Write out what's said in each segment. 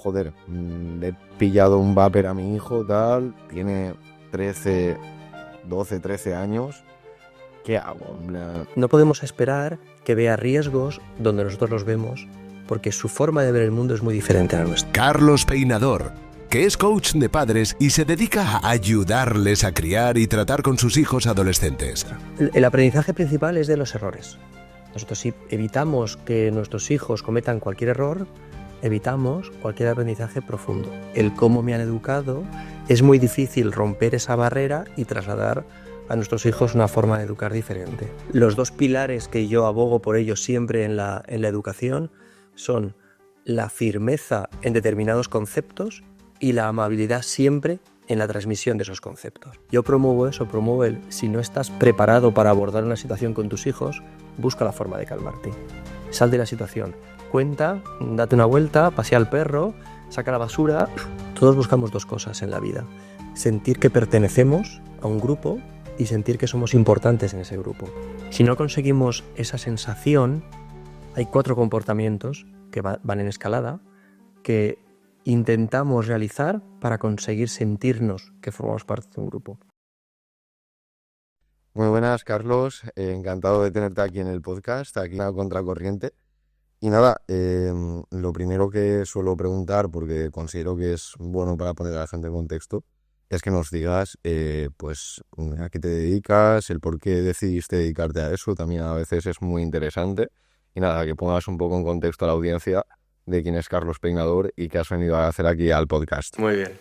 joder, le he pillado un vapor a mi hijo, tal, tiene 13, 12, 13 años, ¿qué hago? No podemos esperar que vea riesgos donde nosotros los vemos, porque su forma de ver el mundo es muy diferente a la nuestra. Carlos Peinador, que es coach de padres y se dedica a ayudarles a criar y tratar con sus hijos adolescentes. El aprendizaje principal es de los errores. Nosotros, si evitamos que nuestros hijos cometan cualquier error, evitamos cualquier aprendizaje profundo. El cómo me han educado, es muy difícil romper esa barrera y trasladar a nuestros hijos una forma de educar diferente. Los dos pilares que yo abogo por ellos siempre en la educación son la firmeza en determinados conceptos y la amabilidad siempre en la transmisión de esos conceptos. Yo promuevo eso, promuevo si no estás preparado para abordar una situación con tus hijos, busca la forma de calmarte. Sal de la situación, cuenta, date una vuelta, pasea al perro, saca la basura. Todos buscamos dos cosas en la vida: sentir que pertenecemos a un grupo y sentir que somos importantes en ese grupo. Si no conseguimos esa sensación, hay 4 comportamientos que van en escalada que intentamos realizar para conseguir sentirnos que formamos parte de un grupo. Muy buenas, Carlos. Encantado de tenerte aquí en el podcast, aquí en la Contracorriente. Y nada, lo primero que suelo preguntar, porque considero que es bueno para poner a la gente en contexto, es que nos digas pues a qué te dedicas, el por qué decidiste dedicarte a eso, también a veces es muy interesante. Y nada, que pongas un poco en contexto a la audiencia de quién es Carlos Peinador y qué has venido a hacer aquí al podcast. Muy bien.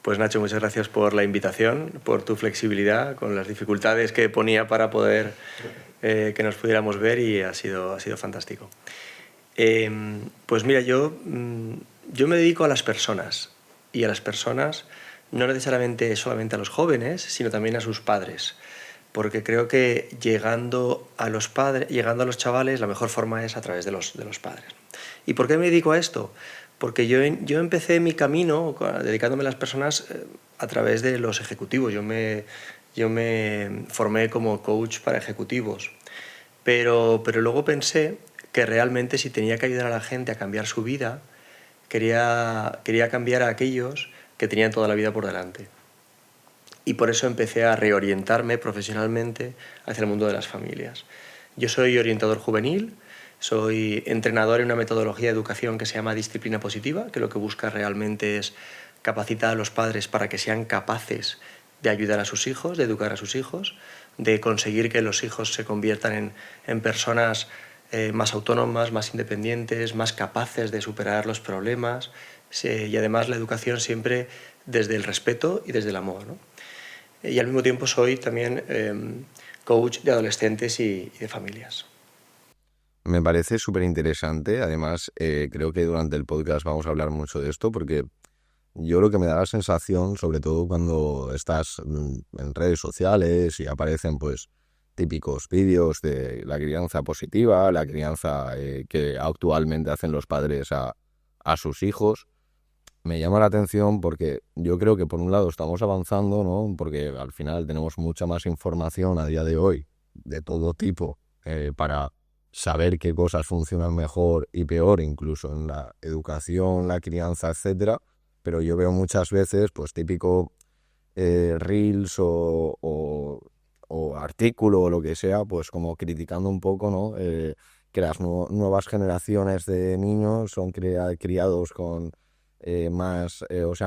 Pues Nacho, muchas gracias por la invitación, por tu flexibilidad, con las dificultades que ponía para poder que nos pudiéramos ver, y ha sido fantástico. Pues mira, yo me dedico a las personas, y a las personas no necesariamente solamente a los jóvenes, sino también a sus padres, porque creo que llegando a los chavales, la mejor forma es a través de los padres. ¿Y por qué me dedico a esto? Porque yo empecé mi camino dedicándome a las personas a través de los ejecutivos. Yo me formé como coach para ejecutivos, pero luego pensé que realmente, si tenía que ayudar a la gente a cambiar su vida, quería cambiar a aquellos que tenían toda la vida por delante. Y por eso empecé a reorientarme profesionalmente hacia el mundo de las familias. Yo soy orientador juvenil, soy entrenador en una metodología de educación que se llama disciplina positiva, que lo que busca realmente es capacitar a los padres para que sean capaces de ayudar a sus hijos, de educar a sus hijos, de conseguir que los hijos se conviertan en personas más autónomas, más independientes, más capaces de superar los problemas, y además la educación siempre desde el respeto y desde el amor, ¿no? Y al mismo tiempo soy también coach de adolescentes y de familias. Me parece súper interesante. Además, creo que durante el podcast vamos a hablar mucho de esto, porque yo lo que me da la sensación, sobre todo cuando estás en redes sociales y aparecen pues típicos vídeos de la crianza positiva, la crianza que actualmente hacen los padres a sus hijos, me llama la atención porque yo creo que por un lado estamos avanzando, ¿no? Porque al final tenemos mucha más información a día de hoy, de todo tipo, para saber qué cosas funcionan mejor y peor, incluso en la educación, la crianza, etcétera. Pero yo veo muchas veces, pues típico reels o artículo o lo que sea, pues como criticando un poco, ¿no? Que las nuevas generaciones de niños son criados con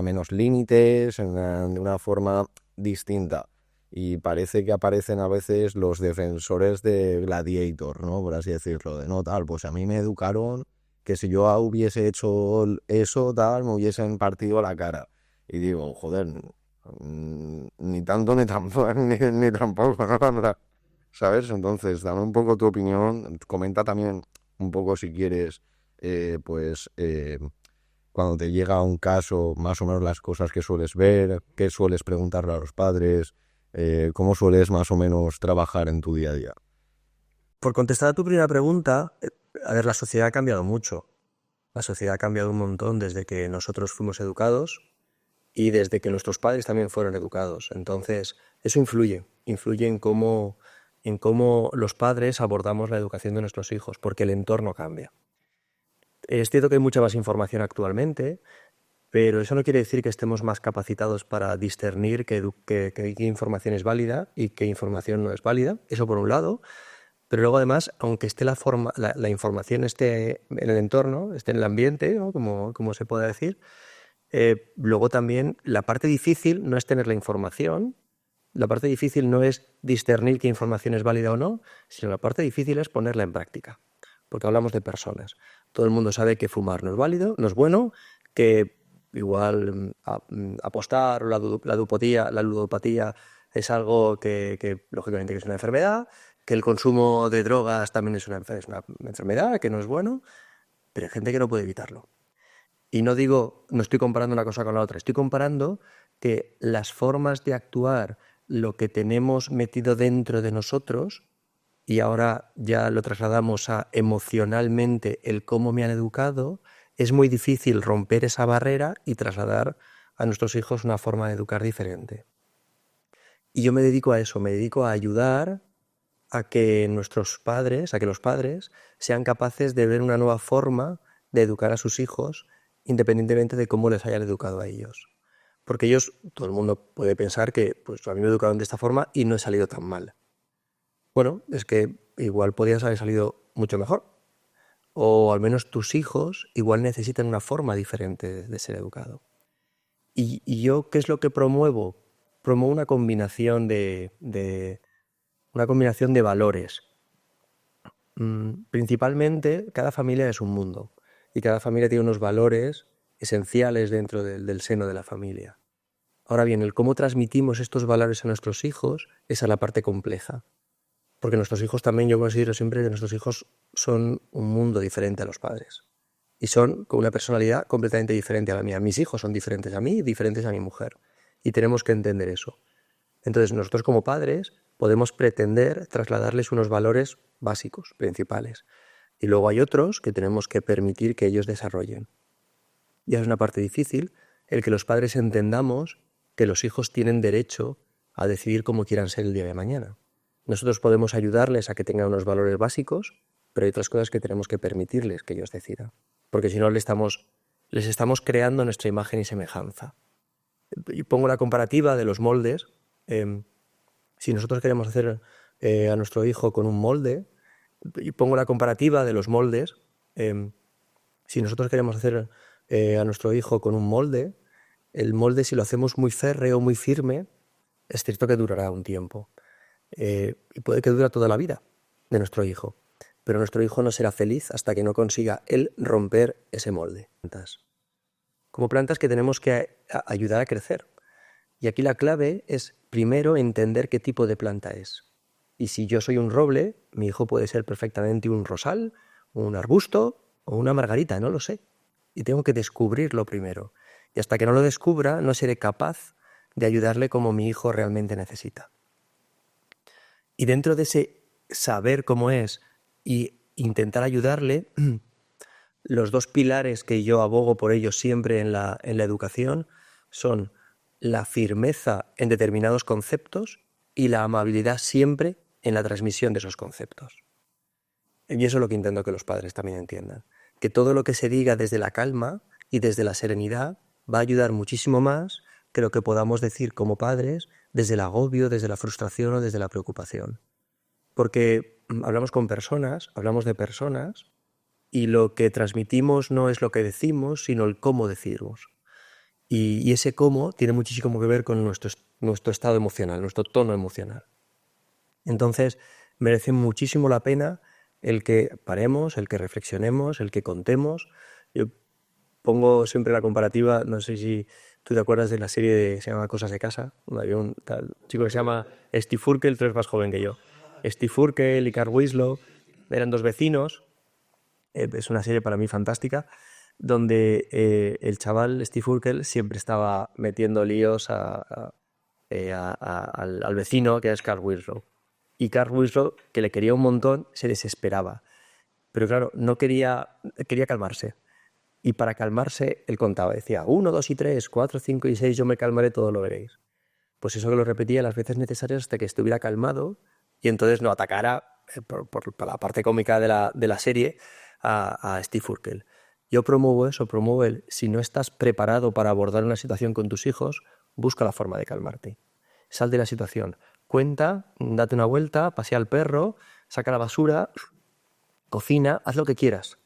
menos límites, de una forma distinta. Y parece que aparecen a veces los defensores de Gladiator, ¿no? Por así decirlo, de no tal, pues a mí me educaron que si yo hubiese hecho eso, tal, me hubiesen partido la cara. Y digo, joder, ni tanto ni tampoco, ni tampoco, ¿no? ¿Sabes? Entonces, dame un poco tu opinión, comenta también un poco si quieres, cuando te llega un caso, más o menos las cosas que sueles ver, qué sueles preguntarle a los padres, cómo sueles más o menos trabajar en tu día a día. Por contestar a tu primera pregunta, a ver, la sociedad ha cambiado mucho. La sociedad ha cambiado un montón desde que nosotros fuimos educados y desde que nuestros padres también fueron educados. Entonces, eso influye en cómo los padres abordamos la educación de nuestros hijos, porque el entorno cambia. Es cierto que hay mucha más información actualmente Pero eso no quiere decir que estemos más capacitados para discernir qué información es válida y qué información no es válida. Eso por un lado. Pero luego además, aunque esté la información esté en el entorno, esté en el ambiente, ¿no? como se puede decir, luego también la parte difícil no es tener la información, la parte difícil no es discernir qué información es válida o no, sino la parte difícil es ponerla en práctica. Porque hablamos de personas. Todo el mundo sabe que fumar no es válido, no es bueno, que igual apostar o la ludopatía es algo que lógicamente es una enfermedad, que el consumo de drogas también es una enfermedad, que no es bueno, pero hay gente que no puede evitarlo. Y no estoy comparando una cosa con la otra, estoy comparando que las formas de actuar, lo que tenemos metido dentro de nosotros, y ahora ya lo trasladamos a emocionalmente el cómo me han educado, es muy difícil romper esa barrera y trasladar a nuestros hijos una forma de educar diferente. Y yo me dedico a eso, me dedico a ayudar a que los padres sean capaces de ver una nueva forma de educar a sus hijos independientemente de cómo les hayan educado a ellos. Porque todo el mundo puede pensar que pues, a mí me educaron de esta forma y no he salido tan mal. Bueno, es que igual podías haber salido mucho mejor. O al menos tus hijos igual necesitan una forma diferente de ser educado. Y yo, ¿qué es lo que promuevo? Promuevo una combinación de valores. Principalmente, cada familia es un mundo y cada familia tiene unos valores esenciales dentro del seno de la familia. Ahora bien, el cómo transmitimos estos valores a nuestros hijos, esa es la parte compleja. Porque nuestros hijos también, yo considero siempre que nuestros hijos son un mundo diferente a los padres. Y son con una personalidad completamente diferente a la mía. Mis hijos son diferentes a mí y diferentes a mi mujer. Y tenemos que entender eso. Entonces, nosotros como padres podemos pretender trasladarles unos valores básicos, principales. Y luego hay otros que tenemos que permitir que ellos desarrollen. Ya es una parte difícil el que los padres entendamos que los hijos tienen derecho a decidir cómo quieran ser el día de mañana. Nosotros podemos ayudarles a que tengan unos valores básicos, pero hay otras cosas que tenemos que permitirles que ellos decidan. Porque si no, les estamos creando nuestra imagen y semejanza. Y pongo la comparativa de los moldes. Si nosotros queremos hacer a nuestro hijo con un molde, y pongo la comparativa de los moldes. Si nosotros queremos hacer a nuestro hijo con un molde, el molde, si lo hacemos muy férreo, muy firme, es cierto que durará un tiempo. Y puede que dure toda la vida de nuestro hijo, pero nuestro hijo no será feliz hasta que no consiga él romper ese molde. Como plantas que tenemos que ayudar a crecer. Y aquí la clave es primero entender qué tipo de planta es. Y si yo soy un roble, mi hijo puede ser perfectamente un rosal, un arbusto o una margarita, no lo sé. Y tengo que descubrirlo primero. Y hasta que no lo descubra, no seré capaz de ayudarle como mi hijo realmente necesita. Y dentro de ese saber cómo es y intentar ayudarle, los dos pilares que yo abogo por ellos siempre en la educación son la firmeza en determinados conceptos y la amabilidad siempre en la transmisión de esos conceptos. Y eso es lo que intento que los padres también entiendan. Que todo lo que se diga desde la calma y desde la serenidad va a ayudar muchísimo más que lo que podamos decir como padres desde el agobio, desde la frustración o desde la preocupación. Porque hablamos de personas, y lo que transmitimos no es lo que decimos, sino el cómo decimos. Y ese cómo tiene muchísimo que ver con nuestro estado emocional, nuestro tono emocional. Entonces, merece muchísimo la pena el que paremos, el que reflexionemos, el que contemos. Yo pongo siempre la comparativa, no sé si tú te acuerdas de la serie que se llama Cosas de casa, donde había un chico que se llama Steve Urkel, tú eres más joven que yo. Steve Urkel y Carl Winslow eran dos vecinos. Es una serie para mí fantástica, donde el chaval Steve Urkel siempre estaba metiendo líos al vecino, que es Carl Winslow. Y Carl Winslow, que le quería un montón, se desesperaba. Pero claro, quería calmarse. Y para calmarse, él contaba, decía 1, 2 y 3, 4, 5 y 6, yo me calmaré, todo lo veréis. Pues eso que lo repetía las veces necesarias hasta que estuviera calmado y entonces no atacara, por la parte cómica de la serie, a Steve Urkel. Yo promuevo eso, promuevo si no estás preparado para abordar una situación con tus hijos, busca la forma de calmarte. Sal de la situación, cuenta, date una vuelta, pasea al perro, saca la basura, cocina, haz lo que quieras,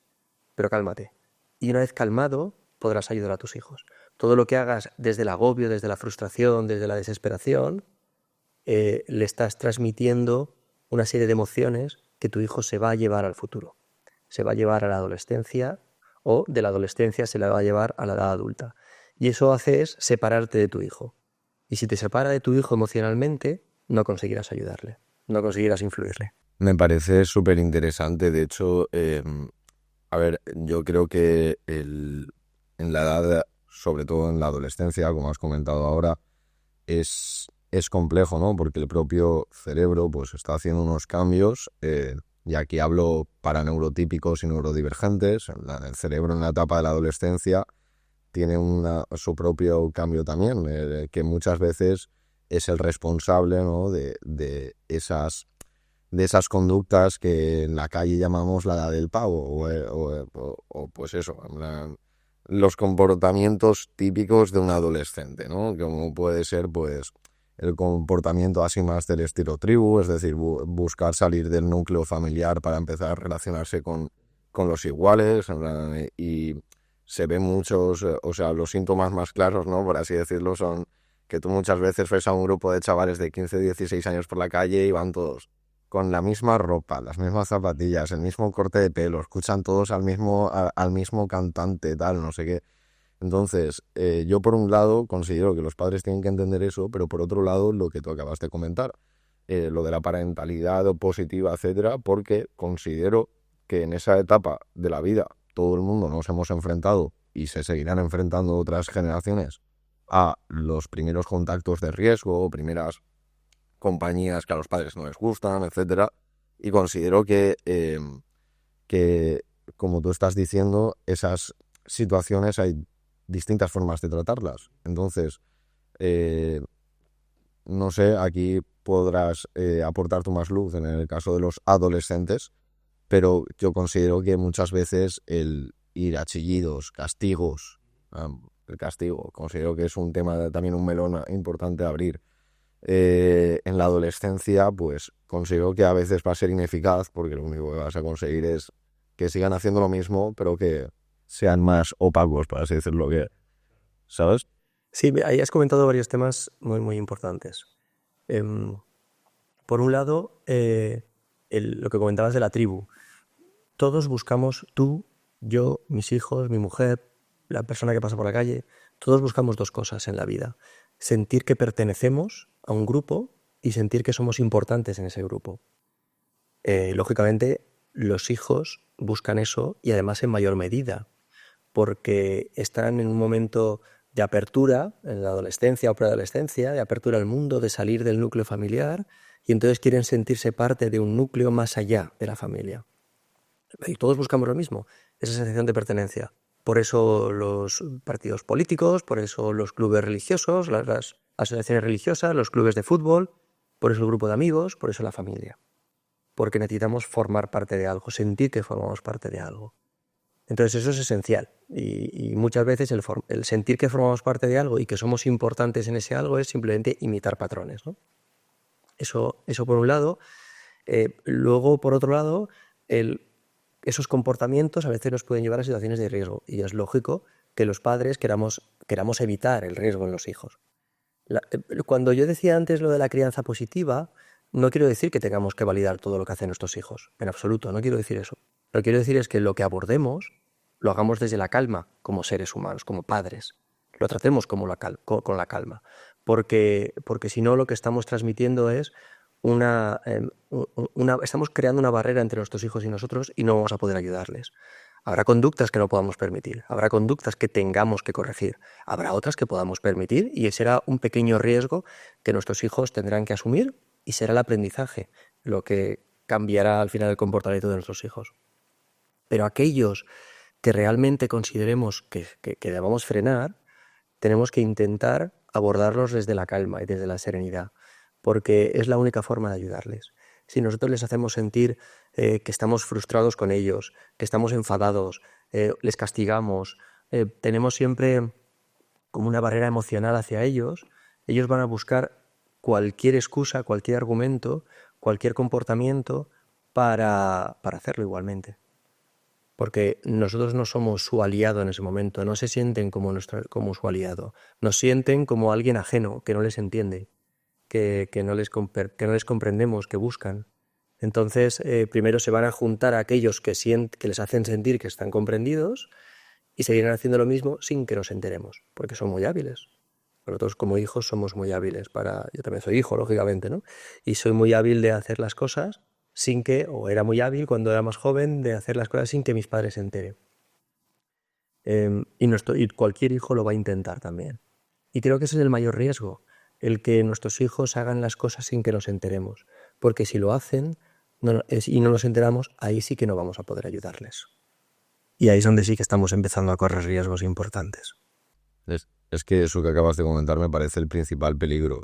pero cálmate. Y una vez calmado, podrás ayudar a tus hijos. Todo lo que hagas desde el agobio, desde la frustración, desde la desesperación, le estás transmitiendo una serie de emociones que tu hijo se va a llevar al futuro. Se va a llevar a la adolescencia o de la adolescencia se la va a llevar a la edad adulta. Y eso es separarte de tu hijo. Y si te separa de tu hijo emocionalmente, no conseguirás ayudarle, no conseguirás influirle. Me parece súper interesante. De hecho, a ver, yo creo que en la edad, sobre todo en la adolescencia, como has comentado ahora, es complejo, ¿no? Porque el propio cerebro pues está haciendo unos cambios, y aquí hablo para neurotípicos y neurodivergentes. El cerebro en la etapa de la adolescencia tiene su propio cambio también, que muchas veces es el responsable, ¿no? de esas conductas que en la calle llamamos la edad del pavo, o pues eso, los comportamientos típicos de un adolescente, ¿no? Como puede ser, pues, el comportamiento así más del estilo tribu, es decir, buscar salir del núcleo familiar para empezar a relacionarse con los iguales, y se ven muchos, o sea, los síntomas más claros, ¿no? Por así decirlo, son que tú muchas veces ves a un grupo de chavales de 15, 16 años por la calle y van todos con la misma ropa, las mismas zapatillas, el mismo corte de pelo, escuchan todos al mismo cantante, tal, no sé qué. Entonces, yo por un lado considero que los padres tienen que entender eso, pero por otro lado, lo que tú acabas de comentar, lo de la parentalidad positiva, etcétera, porque considero que en esa etapa de la vida todo el mundo nos hemos enfrentado y se seguirán enfrentando otras generaciones a los primeros contactos de riesgo, primeras compañías que a los padres no les gustan, etcétera, y considero que, como tú estás diciendo, esas situaciones hay distintas formas de tratarlas. Entonces, no sé, aquí podrás aportar tú más luz en el caso de los adolescentes, pero yo considero que muchas veces el ir a chillidos, castigos, el castigo, considero que es un tema, también un melón importante a abrir. En la adolescencia, pues considero que a veces va a ser ineficaz, porque lo único que vas a conseguir es que sigan haciendo lo mismo, pero que sean más opacos, para así decirlo, ¿sabes? Sí, ahí has comentado varios temas muy, muy importantes. Por un lado, lo que comentabas de la tribu. Todos buscamos, tú, yo, mis hijos, mi mujer, la persona que pasa por la calle, todos buscamos dos cosas en la vida. Sentir que pertenecemos a un grupo y sentir que somos importantes en ese grupo. Lógicamente, los hijos buscan eso y además en mayor medida, porque están en un momento de apertura en la adolescencia o preadolescencia, de apertura al mundo, de salir del núcleo familiar, y entonces quieren sentirse parte de un núcleo más allá de la familia. Y todos buscamos lo mismo, esa sensación de pertenencia. Por eso los partidos políticos, por eso los clubes religiosos, las asociaciones religiosas, los clubes de fútbol, por eso el grupo de amigos, por eso la familia. Porque necesitamos formar parte de algo, sentir que formamos parte de algo. Entonces eso es esencial. Y muchas veces el sentir que formamos parte de algo y que somos importantes en ese algo es simplemente imitar patrones, ¿no? Eso por un lado. Luego, por otro lado, esos comportamientos a veces nos pueden llevar a situaciones de riesgo. Y es lógico que los padres queramos evitar el riesgo en los hijos. Cuando yo decía antes lo de la crianza positiva, no quiero decir que tengamos que validar todo lo que hacen nuestros hijos. En absoluto, no quiero decir eso. Lo que quiero decir es que lo que abordemos lo hagamos desde la calma, como seres humanos, como padres. Lo tratemos con la calma. Porque si no, lo que estamos transmitiendo es estamos creando una barrera entre nuestros hijos y nosotros y no vamos a poder ayudarles. Habrá conductas que no podamos permitir, habrá conductas que tengamos que corregir, habrá otras que podamos permitir y será un pequeño riesgo que nuestros hijos tendrán que asumir y será el aprendizaje lo que cambiará al final el comportamiento de nuestros hijos. Pero aquellos que realmente consideremos que debamos frenar, tenemos que intentar abordarlos desde la calma y desde la serenidad, porque es la única forma de ayudarles. Si nosotros les hacemos sentir que estamos frustrados con ellos, que estamos enfadados, les castigamos, tenemos siempre como una barrera emocional hacia ellos, ellos van a buscar cualquier excusa, cualquier argumento, cualquier comportamiento para hacerlo igualmente. Porque nosotros no somos su aliado en ese momento, no se sienten como su aliado, nos sienten como alguien ajeno, que no les entiende, que no les comprendemos, que buscan. Entonces, primero se van a juntar a aquellos que les hacen sentir que están comprendidos y seguirán haciendo lo mismo sin que nos enteremos, porque son muy hábiles. Nosotros como hijos somos muy hábiles yo también soy hijo, lógicamente, ¿no? Y soy muy hábil de hacer las cosas o era muy hábil cuando era más joven de hacer las cosas sin que mis padres se enteren. Y cualquier hijo lo va a intentar también. Y creo que ese es el mayor riesgo, el que nuestros hijos hagan las cosas sin que nos enteremos. Porque si lo hacen y no nos enteramos, ahí sí que no vamos a poder ayudarles. Y ahí es donde sí que estamos empezando a correr riesgos importantes. Es que eso que acabas de comentar me parece el principal peligro.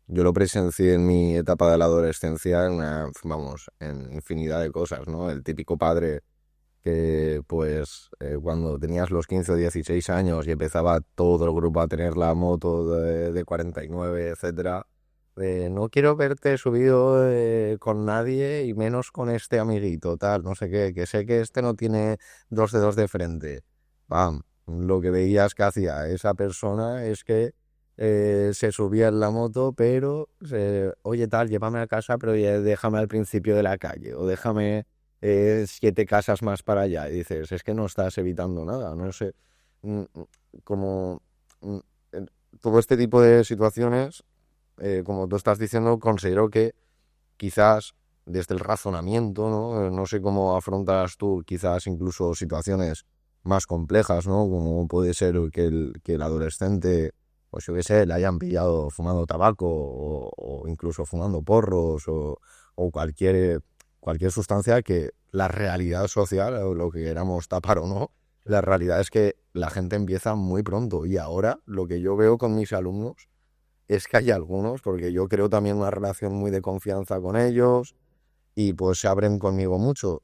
Yo lo presencié en mi etapa de la adolescencia en infinidad de cosas, ¿no? El típico padre que, pues, cuando tenías los 15 o 16 años y empezaba todo el grupo a tener la moto de 49, etcétera, no quiero verte subido con nadie y menos con este amiguito, tal, no sé qué, que sé que este no tiene dos dedos de frente. Pam. Lo que veías que hacía esa persona es que se subía en la moto, pero oye tal, llévame a casa, pero déjame al principio de la calle o déjame 7 casas más para allá. Y dices, es que no estás evitando nada, no sé. Como todo este tipo de situaciones, como tú estás diciendo, considero que quizás desde el razonamiento, ¿no? No sé cómo afrontas tú quizás incluso situaciones más complejas, ¿no? Como puede ser que el adolescente, pues yo qué sé, le hayan pillado fumando tabaco o incluso fumando porros o cualquier sustancia que la realidad social, o lo que queramos tapar o no, la realidad es que la gente empieza muy pronto. Y ahora lo que yo veo con mis alumnos es que hay algunos, porque yo creo también una relación muy de confianza con ellos y pues se abren conmigo mucho.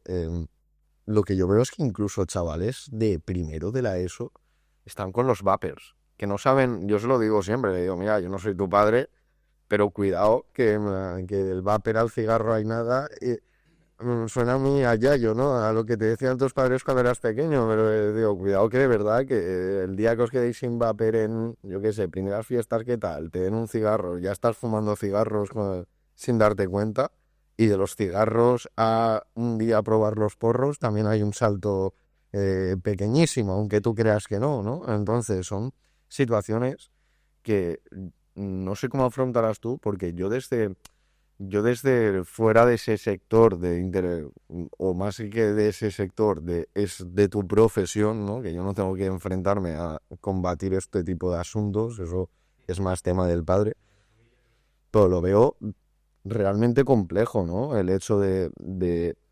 Lo que yo veo es que incluso chavales de primero de la ESO están con los vapers, que no saben, yo se lo digo siempre, le digo, mira, yo no soy tu padre, pero cuidado que el vapor al cigarro hay nada, suena a mí a yayo, ¿no? A lo que te decían tus padres cuando eras pequeño, pero digo, cuidado que de verdad que el día que os quedéis sin vapor en, yo qué sé, primeras fiestas, ¿qué tal? Te den un cigarro, ya estás fumando cigarros sin darte cuenta. Y de los cigarros a un día probar los porros también hay un salto pequeñísimo, aunque tú creas que no, ¿no? Entonces son situaciones que no sé cómo afrontarás tú, porque yo desde fuera de ese sector o más que de ese sector es de tu profesión, ¿no? Que yo no tengo que enfrentarme a combatir este tipo de asuntos, eso es más tema del padre, pero lo veo realmente complejo, ¿no? El hecho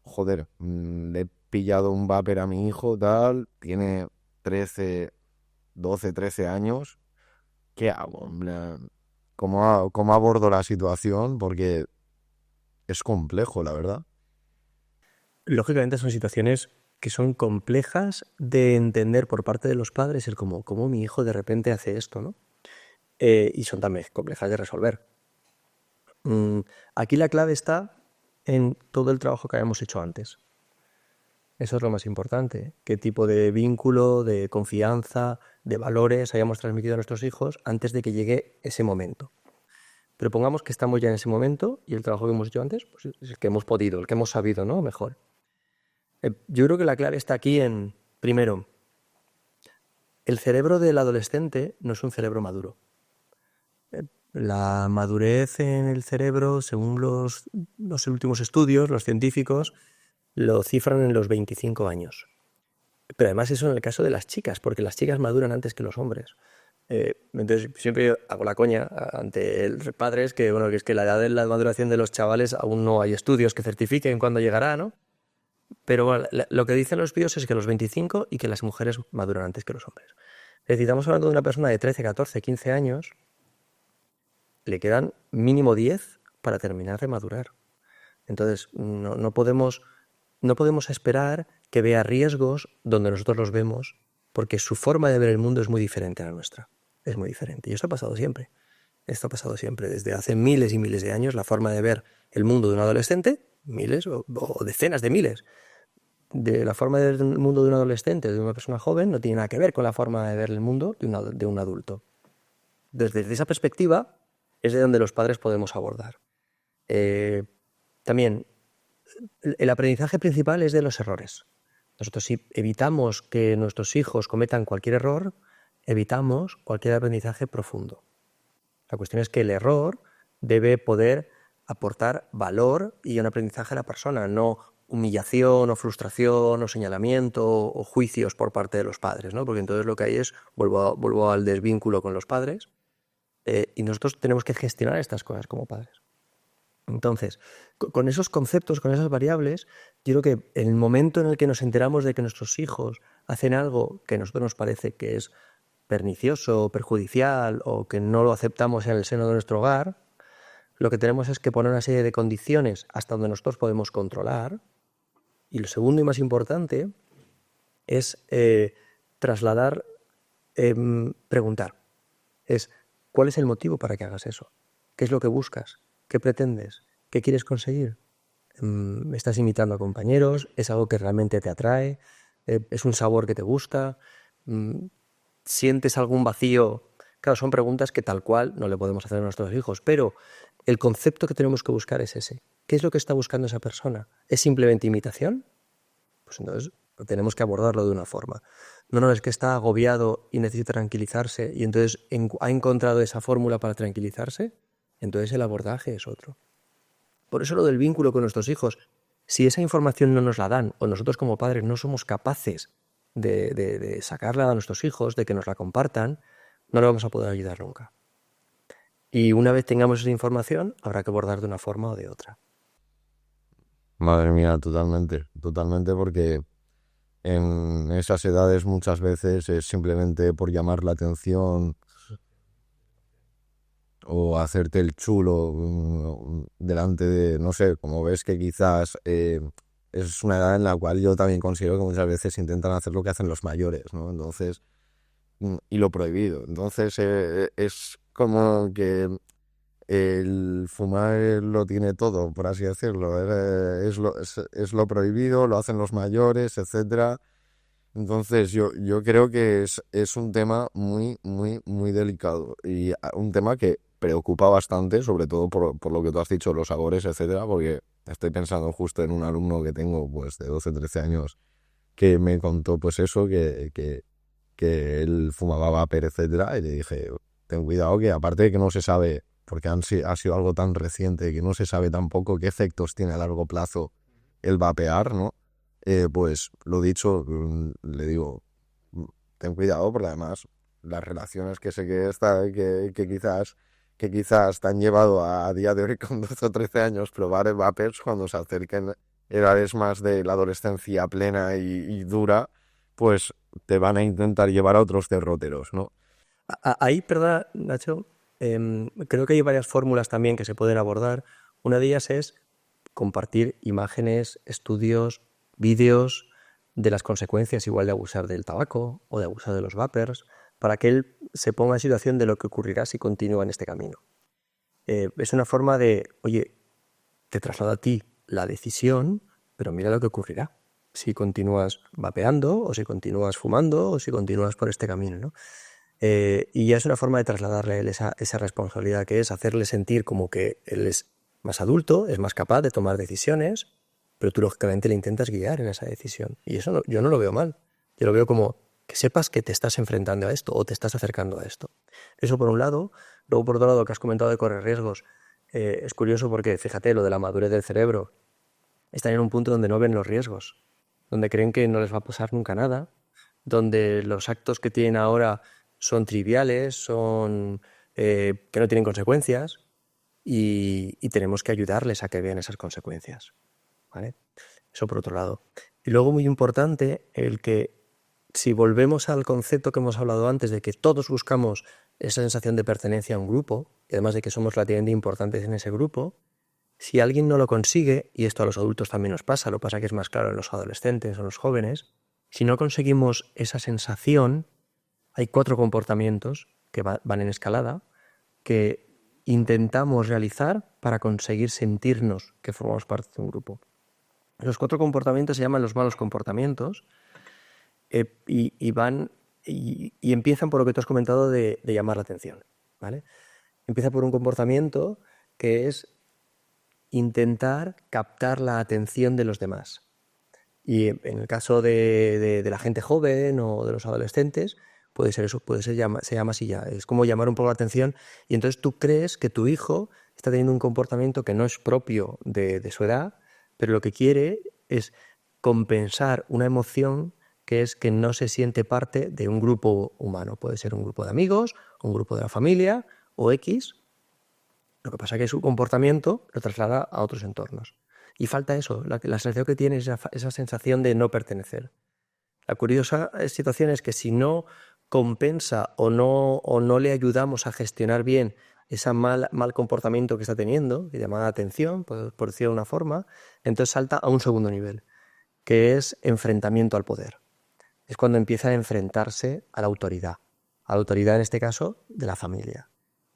joder, le he pillado un vapor a mi hijo, tal, tiene 12, 13 años, ¿qué hago? En plan, ¿cómo abordo la situación? Porque es complejo, la verdad. Lógicamente son situaciones que son complejas de entender por parte de los padres, el cómo mi hijo de repente hace esto, ¿no? Y son también complejas de resolver. Aquí la clave está en todo el trabajo que habíamos hecho antes. Eso es lo más importante. Qué tipo de vínculo, de confianza, de valores hayamos transmitido a nuestros hijos antes de que llegue ese momento. Pero pongamos que estamos ya en ese momento y el trabajo que hemos hecho antes, pues es el que hemos podido, el que hemos sabido, ¿no? Mejor. Yo creo que la clave está aquí en, primero, el cerebro del adolescente no es un cerebro maduro. La madurez en el cerebro, según los últimos estudios, los científicos, lo cifran en los 25 años. Pero además eso en el caso de las chicas, porque las chicas maduran antes que los hombres. Entonces siempre hago la coña ante los padres que, bueno, que es que la edad de la maduración de los chavales aún no hay estudios que certifiquen cuándo llegará, ¿no? Pero bueno, lo que dicen los estudios es que los 25 y que las mujeres maduran antes que los hombres. Es decir, estamos hablando de una persona de 13, 14, 15 años, le quedan mínimo 10 para terminar de madurar. Entonces, no podemos esperar que vea riesgos donde nosotros los vemos, porque su forma de ver el mundo es muy diferente a la nuestra. Es muy diferente. Y esto ha pasado siempre. Esto ha pasado siempre. Desde hace miles y miles de años, la forma de ver el mundo de un adolescente, miles o decenas de miles, de la forma de ver el mundo de un adolescente, de una persona joven, no tiene nada que ver con la forma de ver el mundo de un adulto. Desde esa perspectiva es de donde los padres podemos abordar. También, el aprendizaje principal es de los errores. Nosotros, si evitamos que nuestros hijos cometan cualquier error, evitamos cualquier aprendizaje profundo. La cuestión es que el error debe poder aportar valor y un aprendizaje a la persona, no humillación o frustración o señalamiento o juicios por parte de los padres, ¿no? Porque entonces lo que hay es, vuelvo al desvínculo con los padres, y nosotros tenemos que gestionar estas cosas como padres. Entonces, con esos conceptos, con esas variables, yo creo que en el momento en el que nos enteramos de que nuestros hijos hacen algo que a nosotros nos parece que es pernicioso, perjudicial o que no lo aceptamos en el seno de nuestro hogar, lo que tenemos es que poner una serie de condiciones hasta donde nosotros podemos controlar. Y lo segundo y más importante es trasladar, preguntar. ¿Cuál es el motivo para que hagas eso? ¿Qué es lo que buscas? ¿Qué pretendes? ¿Qué quieres conseguir? ¿Estás imitando a compañeros? ¿Es algo que realmente te atrae? ¿Es un sabor que te gusta? ¿Sientes algún vacío? Claro, son preguntas que tal cual no le podemos hacer a nuestros hijos, pero el concepto que tenemos que buscar es ese. ¿Qué es lo que está buscando esa persona? ¿Es simplemente imitación? Pues entonces tenemos que abordarlo de una forma. No, es que está agobiado y necesita tranquilizarse y entonces ha encontrado esa fórmula para tranquilizarse, entonces el abordaje es otro. Por eso lo del vínculo con nuestros hijos, si esa información no nos la dan o nosotros como padres no somos capaces de sacarla a nuestros hijos, de que nos la compartan, no le vamos a poder ayudar nunca. Y una vez tengamos esa información, habrá que abordar de una forma o de otra. Madre mía, totalmente, porque en esas edades muchas veces es simplemente por llamar la atención o hacerte el chulo delante de, no sé, como ves que quizás es una edad en la cual yo también considero que muchas veces intentan hacer lo que hacen los mayores, ¿no? Entonces, y lo prohibido. Entonces es como que el fumar lo tiene todo, por así decirlo. Es lo prohibido, lo hacen los mayores, etcétera. Entonces yo creo que es un tema muy, muy, muy delicado y un tema que preocupa bastante, sobre todo por lo que tú has dicho, los sabores, etcétera, porque estoy pensando justo en un alumno que tengo pues de 12, 13 años que me contó pues eso, que él fumaba vapor, etcétera, y le dije, ten cuidado que aparte de que no se sabe, porque ha sido algo tan reciente, que no se sabe tampoco qué efectos tiene a largo plazo el vapear, ¿no? Pues lo dicho, le digo, ten cuidado, porque además las relaciones que sé que quizás te han llevado a día de hoy con 12 o 13 años probar vapers cuando se acerquen edades más de la adolescencia plena y dura, pues te van a intentar llevar a otros derroteros, ¿no? Ahí, perdón, Nacho, creo que hay varias fórmulas también que se pueden abordar. Una de ellas es compartir imágenes, estudios, vídeos de las consecuencias igual de abusar del tabaco o de abusar de los vapers, para que él se ponga en situación de lo que ocurrirá si continúa en este camino. Es una forma de, oye, te traslado a ti la decisión, pero mira lo que ocurrirá si continúas vapeando o si continúas fumando o si continúas por este camino, ¿no? Y ya es una forma de trasladarle a él esa responsabilidad, que es hacerle sentir como que él es más adulto, es más capaz de tomar decisiones, pero tú lógicamente le intentas guiar en esa decisión. Y eso yo no lo veo mal. Yo lo veo como que sepas que te estás enfrentando a esto o te estás acercando a esto. Eso por un lado. Luego por otro lado, que has comentado de correr riesgos, es curioso porque, fíjate, lo de la madurez del cerebro, están en un punto donde no ven los riesgos, donde creen que no les va a pasar nunca nada, donde los actos que tienen ahora son triviales, que no tienen consecuencias, y tenemos que ayudarles a que vean esas consecuencias, ¿vale? Eso por otro lado. Y luego, muy importante, el que si volvemos al concepto que hemos hablado antes de que todos buscamos esa sensación de pertenencia a un grupo, y además de que somos relativamente importantes en ese grupo, Si alguien no lo consigue, y esto a los adultos también nos pasa, lo que pasa que es más claro en los adolescentes o en los jóvenes, si no conseguimos esa sensación, hay 4 comportamientos que van en escalada que intentamos realizar para conseguir sentirnos que formamos parte de un grupo. Los 4 comportamientos se llaman los malos comportamientos y empiezan por lo que tú has comentado de llamar la atención, ¿vale? Empieza por un comportamiento que es intentar captar la atención de los demás. Y en el caso de la gente joven o de los adolescentes, puede ser eso, se llama así ya. Es como llamar un poco la atención y entonces tú crees que tu hijo está teniendo un comportamiento que no es propio de su edad, pero lo que quiere es compensar una emoción que es que no se siente parte de un grupo humano. Puede ser un grupo de amigos, un grupo de la familia o X. Lo que pasa es que su comportamiento lo traslada a otros entornos. Y falta eso, la sensación que tiene es esa sensación de no pertenecer. La curiosa situación es que si no compensa o no le ayudamos a gestionar bien ese mal comportamiento que está teniendo, que llama la atención, por decirlo de una forma, entonces salta a un segundo nivel, que es enfrentamiento al poder. Es cuando empieza a enfrentarse a la autoridad en este caso de la familia.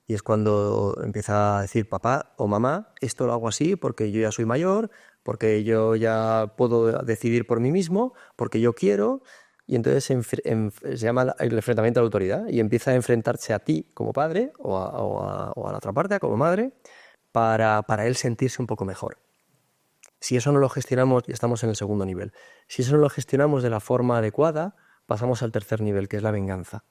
Y es cuando empieza a decir papá o mamá, esto lo hago así porque yo ya soy mayor, porque yo ya puedo decidir por mí mismo, porque yo quiero. Y entonces se llama el enfrentamiento a la autoridad y empieza a enfrentarse a ti como padre o a la otra parte como madre para él sentirse un poco mejor. Si eso no lo gestionamos, ya estamos en el segundo nivel. Si eso no lo gestionamos de la forma adecuada, pasamos al tercer nivel, que es la venganza.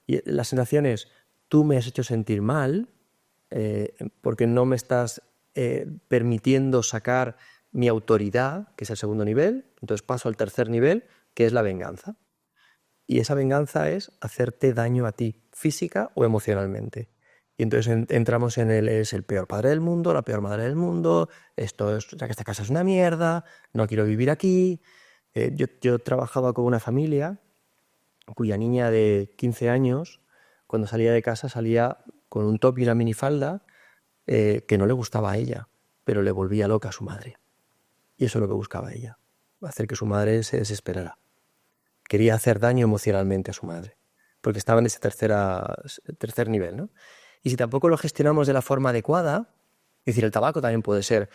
La sensación es, tú me has hecho sentir mal porque no me estás permitiendo sacar mi autoridad, que es el segundo nivel, entonces paso al tercer nivel, que es la venganza. Y esa venganza es hacerte daño a ti, física o emocionalmente. Y entonces entramos en es el peor padre del mundo, la peor madre del mundo, ya que esta casa es una mierda, no quiero vivir aquí. Yo trabajaba con una familia cuya niña de 15 años, cuando salía de casa, salía con un top y una minifalda que no le gustaba a ella, pero le volvía loca a su madre. Y eso es lo que buscaba ella, hacer que su madre se desesperara. Quería hacer daño emocionalmente a su madre, porque estaba en ese tercer nivel, ¿no? Y si tampoco lo gestionamos de la forma adecuada, es decir, el tabaco también puede estar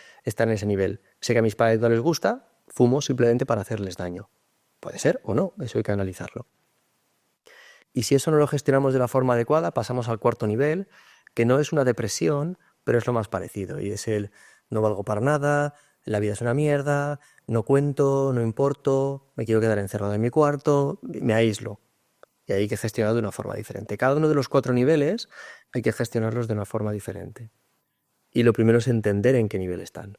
en ese nivel. Sé que a mis padres no les gusta, fumo simplemente para hacerles daño. Puede ser o no, eso hay que analizarlo. Y si eso no lo gestionamos de la forma adecuada, pasamos al cuarto nivel, que no es una depresión, pero es lo más parecido. Y es el no valgo para nada, la vida es una mierda, no cuento, no importo, me quiero quedar encerrado en mi cuarto, me aíslo. Y hay que gestionarlo de una forma diferente. Cada uno de los 4 niveles hay que gestionarlos de una forma diferente. Y lo primero es entender en qué nivel están.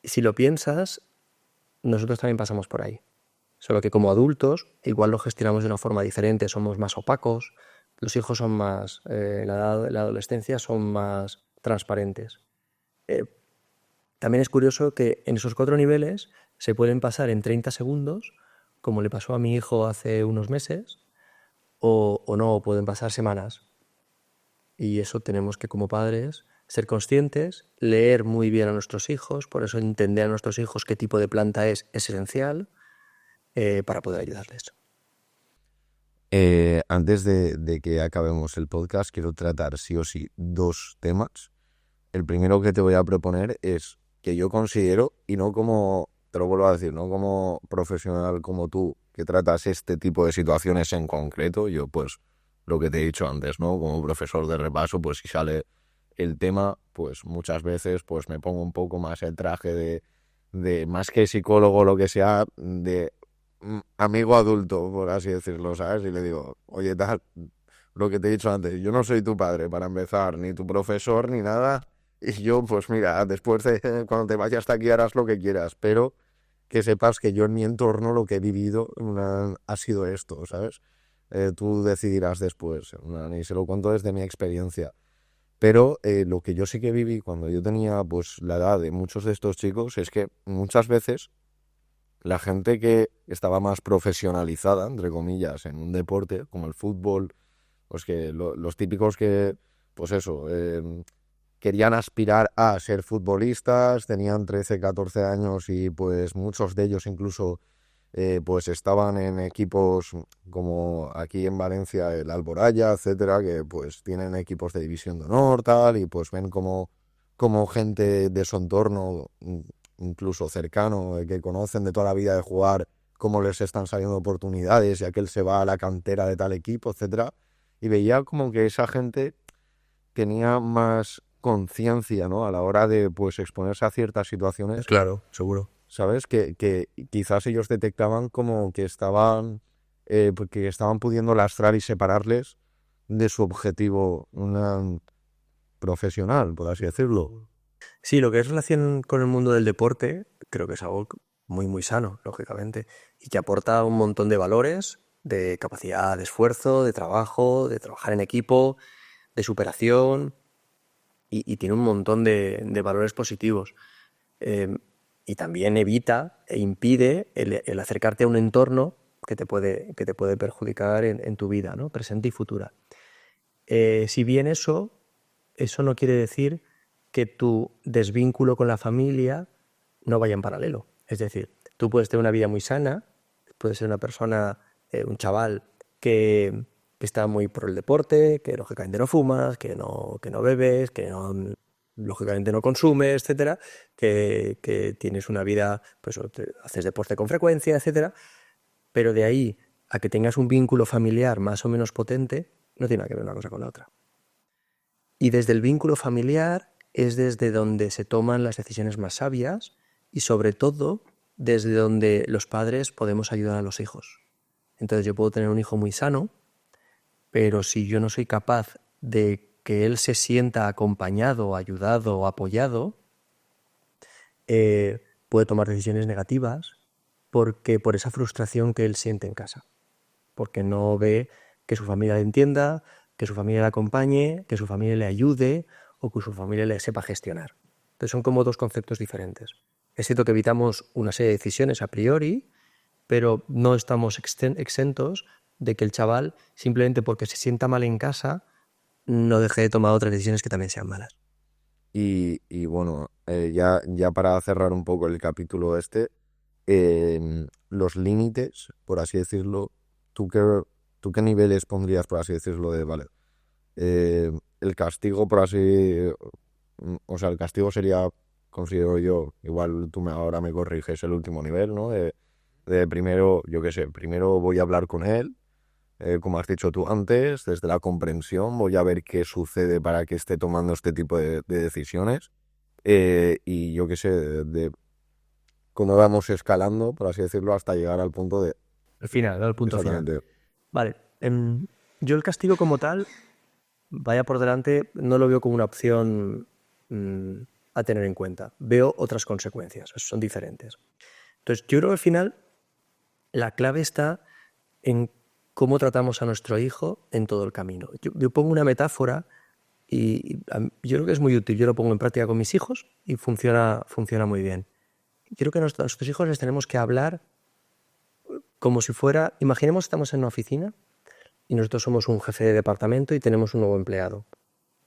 Y si lo piensas, nosotros también pasamos por ahí. Solo que como adultos igual lo gestionamos de una forma diferente, somos más opacos, los hijos son más, la adolescencia son más transparentes. También es curioso que en esos 4 niveles se pueden pasar en 30 segundos, como le pasó a mi hijo hace unos meses, o no, pueden pasar semanas. Y eso tenemos que como padres ser conscientes, leer muy bien a nuestros hijos, por eso entender a nuestros hijos qué tipo de planta es esencial, para poder ayudarles. Antes de que acabemos el podcast, quiero tratar sí o sí 2 temas. El primero que te voy a proponer es que yo considero, y no como, te lo vuelvo a decir, no como profesional como tú, que tratas este tipo de situaciones en concreto, yo pues lo que te he dicho antes, ¿no? Como profesor de repaso, pues si sale el tema, pues muchas veces pues me pongo un poco más el traje de más que psicólogo o lo que sea, de amigo adulto, por así decirlo, ¿sabes? Y le digo, oye, tal, lo que te he dicho antes, yo no soy tu padre para empezar, ni tu profesor, ni nada, y yo, pues mira, después de cuando te vayas hasta aquí harás lo que quieras, pero que sepas que yo en mi entorno lo que he vivido ha sido esto, ¿sabes? Tú decidirás después, y se lo cuento desde mi experiencia. Pero lo que yo sí que viví cuando yo tenía pues la edad de muchos de estos chicos es que muchas veces la gente que estaba más profesionalizada, entre comillas, en un deporte como el fútbol, pues que los típicos que, pues eso, querían aspirar a ser futbolistas, tenían 13, 14 años y pues muchos de ellos incluso pues estaban en equipos como aquí en Valencia el Alboraya, etcétera, que pues tienen equipos de división de honor, tal, y pues ven como gente de su entorno, incluso cercano, que conocen de toda la vida de jugar, cómo les están saliendo oportunidades, ya que él se va a la cantera de tal equipo, etcétera, y veía como que esa gente tenía más conciencia, ¿no? A la hora de pues exponerse a ciertas situaciones, Claro, seguro. ¿sabes? Que quizás ellos detectaban como que estaban pudiendo lastrar y separarles de su objetivo profesional, por así decirlo. Sí, lo que es relación con el mundo del deporte, creo que es algo muy, muy sano, lógicamente, y que aporta un montón de valores, de capacidad de esfuerzo, de trabajo, de trabajar en equipo, de superación, y tiene un montón de valores positivos. Y también evita e impide el acercarte a un entorno que te puede perjudicar en tu vida, ¿no? Presente y futura. Si bien eso no quiere decir que tu desvínculo con la familia no vaya en paralelo. Es decir, tú puedes tener una vida muy sana, puedes ser una persona, un chaval que está muy por el deporte, que lógicamente no fumas, que no bebes, que lógicamente no consumes, etcétera, que tienes una vida, pues haces deporte con frecuencia, etcétera, pero de ahí a que tengas un vínculo familiar más o menos potente, no tiene nada que ver una cosa con la otra. Y desde el vínculo familiar es desde donde se toman las decisiones más sabias y sobre todo desde donde los padres podemos ayudar a los hijos. Entonces yo puedo tener un hijo muy sano, pero si yo no soy capaz de que él se sienta acompañado, ayudado o apoyado, puede tomar decisiones negativas porque por esa frustración que él siente en casa, porque no ve que su familia le entienda, que su familia le acompañe, que su familia le ayude o que su familia le sepa gestionar. Entonces son como dos conceptos diferentes. Es cierto que evitamos una serie de decisiones a priori, pero no estamos exentos de que el chaval, simplemente porque se sienta mal en casa, no deje de tomar otras decisiones que también sean malas. Y bueno, ya para cerrar un poco el capítulo los límites, por así decirlo, ¿tú qué niveles pondrías, por así decirlo, vale, el castigo, por así, o sea, el castigo sería, considero yo, igual ahora me corriges, el último nivel, ¿no? De primero, yo qué sé, primero voy a hablar con él, como has dicho tú antes, desde la comprensión, voy a ver qué sucede para que esté tomando este tipo de decisiones, y yo qué sé, cómo vamos escalando, por así decirlo, hasta llegar al punto de... Al final, al punto final. Exactamente. Vale, yo el castigo como tal, vaya por delante, no lo veo como una opción a tener en cuenta. Veo otras consecuencias, son diferentes. Entonces, yo creo que al final la clave está en cómo tratamos a nuestro hijo en todo el camino. Yo pongo una metáfora y yo creo que es muy útil. Yo lo pongo en práctica con mis hijos y funciona muy bien. Yo creo que a nuestros hijos les tenemos que hablar como si fuera... Imaginemos que estamos en una oficina y nosotros somos un jefe de departamento y tenemos un nuevo empleado.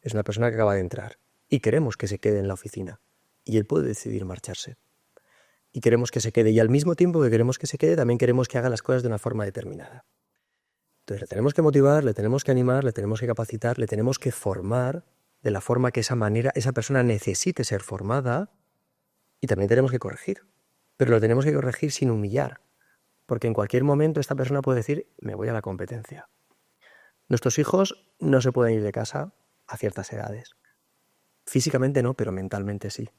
Es una persona que acaba de entrar y queremos que se quede en la oficina y él puede decidir marcharse. Y queremos que se quede, y al mismo tiempo que queremos que se quede, también queremos que haga las cosas de una forma determinada. Entonces le tenemos que motivar, le tenemos que animar, le tenemos que capacitar, le tenemos que formar de la forma que esa persona necesite ser formada, y también tenemos que corregir. Pero lo tenemos que corregir sin humillar, porque en cualquier momento esta persona puede decir, me voy a la competencia. Nuestros hijos no se pueden ir de casa a ciertas edades. Físicamente no, pero mentalmente sí.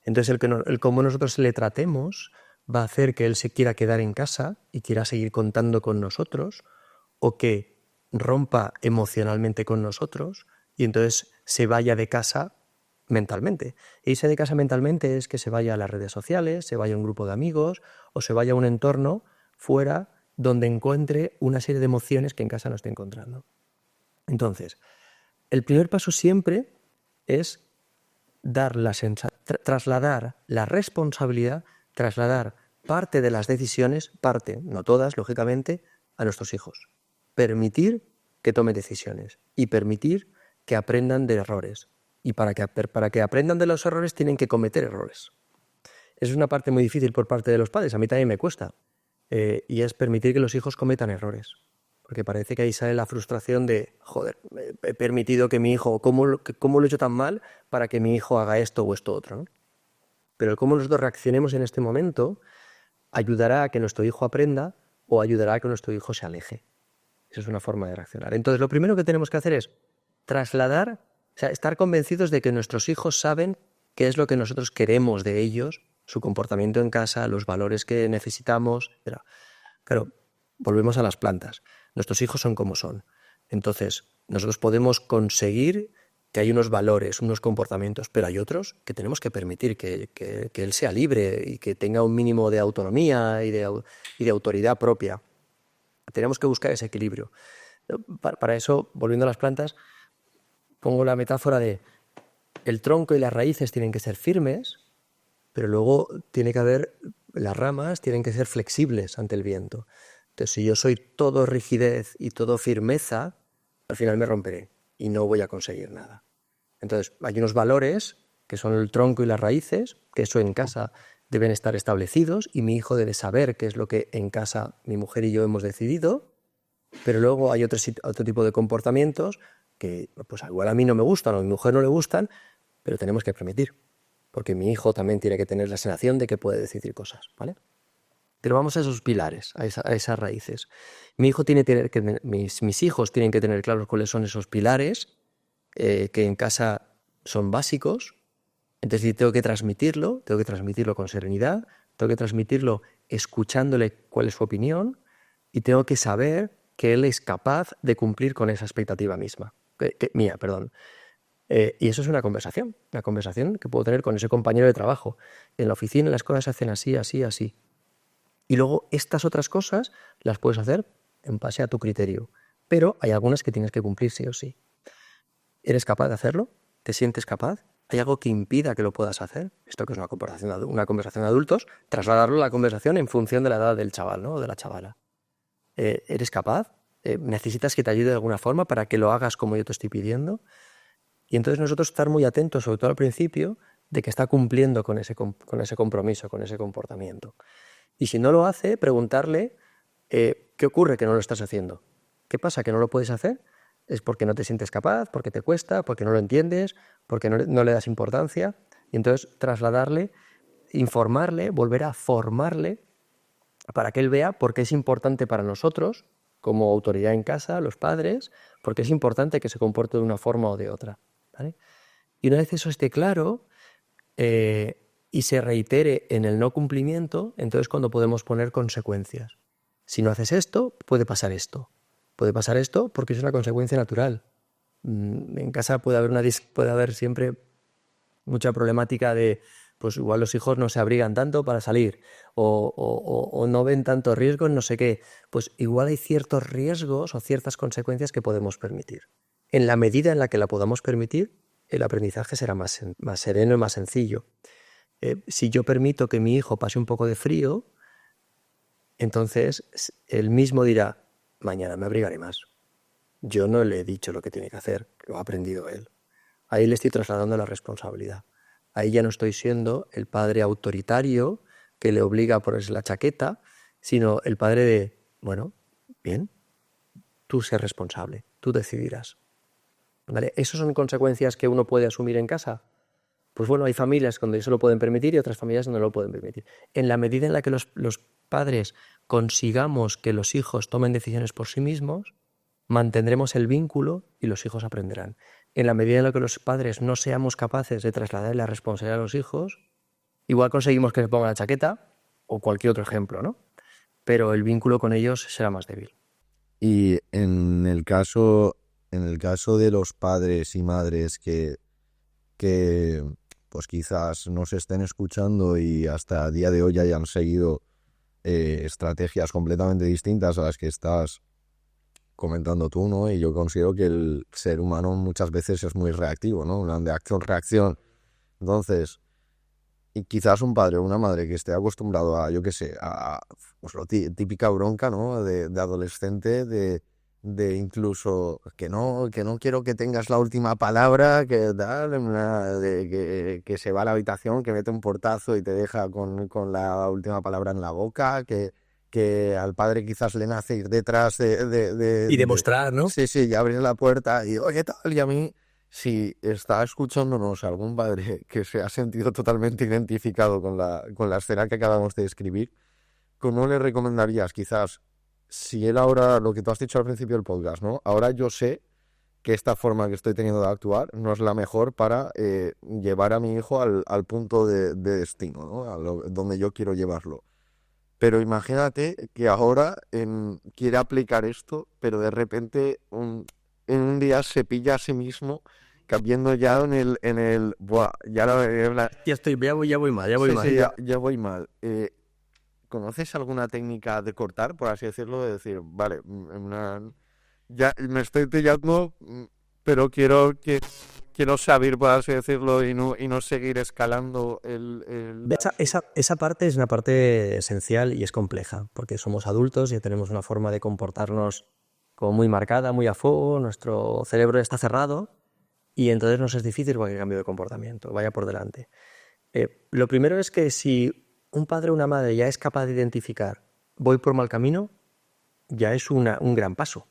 Entonces el cómo nosotros le tratemos va a hacer que él se quiera quedar en casa y quiera seguir contando con nosotros, o que rompa emocionalmente con nosotros y entonces se vaya de casa mentalmente. E irse de casa mentalmente es que se vaya a las redes sociales, se vaya a un grupo de amigos o se vaya a un entorno fuera donde encuentre una serie de emociones que en casa no esté encontrando. Entonces, el primer paso siempre es trasladar la responsabilidad, trasladar parte de las decisiones, no todas, lógicamente, a nuestros hijos. Permitir que tomen decisiones y permitir que aprendan de errores. Y para que aprendan de los errores tienen que cometer errores. Es una parte muy difícil por parte de los padres, a mí también me cuesta. Y es permitir que los hijos cometan errores. Porque parece que ahí sale la frustración de, joder, he permitido que mi hijo, ¿cómo lo he hecho tan mal para que mi hijo haga esto o esto otro, ¿no? Pero el cómo nosotros reaccionemos en este momento ayudará a que nuestro hijo aprenda o ayudará a que nuestro hijo se aleje. Esa es una forma de reaccionar. Entonces, lo primero que tenemos que hacer es trasladar, o sea, estar convencidos de que nuestros hijos saben qué es lo que nosotros queremos de ellos, su comportamiento en casa, los valores que necesitamos, etc. Claro, volvemos a las plantas. Nuestros hijos son como son. Entonces, nosotros podemos conseguir que hay unos valores, unos comportamientos, pero hay otros que tenemos que permitir que él sea libre y que tenga un mínimo de autonomía y de autoridad propia. Tenemos que buscar ese equilibrio. Para eso, volviendo a las plantas, pongo la metáfora de el tronco y las raíces tienen que ser firmes, pero luego tiene que haber, las ramas tienen que ser flexibles ante el viento. Entonces, si yo soy todo rigidez y todo firmeza, al final me romperé y no voy a conseguir nada. Entonces, hay unos valores que son el tronco y las raíces, que eso en casa deben estar establecidos y mi hijo debe saber qué es lo que en casa mi mujer y yo hemos decidido, pero luego hay otro tipo de comportamientos que pues igual a mí no me gustan o a mi mujer no le gustan, pero tenemos que permitir, porque mi hijo también tiene que tener la sensación de que puede decidir cosas, ¿vale? Pero vamos a esos pilares, a esas raíces. Mis hijos tienen que tener claros cuáles son esos pilares que en casa son básicos. Entonces tengo que transmitirlo con serenidad, tengo que transmitirlo escuchándole cuál es su opinión y tengo que saber que él es capaz de cumplir con esa expectativa mía. Y eso es una conversación que puedo tener con ese compañero de trabajo. En la oficina las cosas se hacen así, así, así. Y luego estas otras cosas las puedes hacer en base a tu criterio. Pero hay algunas que tienes que cumplir sí o sí. ¿Eres capaz de hacerlo? ¿Te sientes capaz? ¿Hay algo que impida que lo puedas hacer? Esto que es una conversación de adultos, trasladarlo a la conversación en función de la edad del chaval, ¿no? O de la chavala. ¿Eres capaz? ¿Necesitas que te ayude de alguna forma para que lo hagas como yo te estoy pidiendo? Y entonces nosotros estar muy atentos, sobre todo al principio, de que está cumpliendo con ese compromiso, con ese comportamiento. Y si no lo hace, preguntarle ¿qué ocurre que no lo estás haciendo? ¿Qué pasa que no lo puedes hacer? ¿Es porque no te sientes capaz, porque te cuesta, porque no lo entiendes, porque no le das importancia? Y entonces trasladarle, informarle, volver a formarle para que él vea por qué es importante para nosotros, como autoridad en casa, los padres, porque es importante que se comporte de una forma o de otra, ¿vale? Y una vez eso esté claro y se reitere en el no cumplimiento, entonces cuando podemos poner consecuencias. Si no haces esto, puede pasar esto. Puede pasar esto porque es una consecuencia natural. En casa puede haber siempre mucha problemática de, pues igual los hijos no se abrigan tanto para salir o no ven tantos riesgos, no sé qué. Pues igual hay ciertos riesgos o ciertas consecuencias que podemos permitir. En la medida en la que la podamos permitir, el aprendizaje será más sereno y más sencillo. Si yo permito que mi hijo pase un poco de frío, entonces él mismo dirá, mañana me abrigaré más. Yo no le he dicho lo que tiene que hacer, lo ha aprendido él. Ahí le estoy trasladando la responsabilidad. Ahí ya no estoy siendo el padre autoritario que le obliga a ponerse la chaqueta, sino el padre de, bueno, bien, tú sé responsable, tú decidirás. ¿Vale? ¿Esas son consecuencias que uno puede asumir en casa? Pues bueno, hay familias donde eso lo pueden permitir y otras familias donde no lo pueden permitir. En la medida en la que los padres consigamos que los hijos tomen decisiones por sí mismos, mantendremos el vínculo y los hijos aprenderán. En la medida en la que los padres no seamos capaces de trasladar la responsabilidad a los hijos, igual conseguimos que se pongan la chaqueta o cualquier otro ejemplo, ¿no? Pero el vínculo con ellos será más débil. Y en el caso de los padres y madres que pues quizás nos estén escuchando y hasta el día de hoy hayan seguido estrategias completamente distintas a las que estás comentando tú, ¿no? Y yo considero que el ser humano muchas veces es muy reactivo, ¿no? De acción-reacción. Entonces, y quizás un padre o una madre que esté acostumbrado a, yo qué sé, a pues típica bronca, ¿no? De adolescente, de incluso que no quiero que tengas la última palabra, que tal, que se va a la habitación, que mete un portazo y te deja con la última palabra en la boca, que al padre quizás le nace ir detrás Y demostrar, ¿no? Sí, y abrir la puerta y oye tal, y a mí, si está escuchándonos algún padre que se ha sentido totalmente identificado con la escena que acabamos de describir, ¿cómo le recomendarías quizás? Si él ahora, lo que tú has dicho al principio del podcast, ¿no? Ahora yo sé que esta forma que estoy teniendo de actuar no es la mejor para llevar a mi hijo al punto de destino, ¿no? Donde yo quiero llevarlo. Pero imagínate que ahora quiere aplicar esto, pero de repente en un día se pilla a sí mismo cambiando ya buah, Ya voy mal. ya voy mal. ¿Conoces alguna técnica de cortar, por así decirlo? De decir, vale, ya me estoy pillando, pero quiero saber, por así decirlo, y no seguir escalando Esa parte es una parte esencial y es compleja, porque somos adultos y tenemos una forma de comportarnos como muy marcada, muy a fuego, nuestro cerebro está cerrado y entonces nos es difícil cualquier cambio de comportamiento, vaya por delante. Lo primero es que si un padre o una madre ya es capaz de identificar voy por mal camino, ya es un gran paso,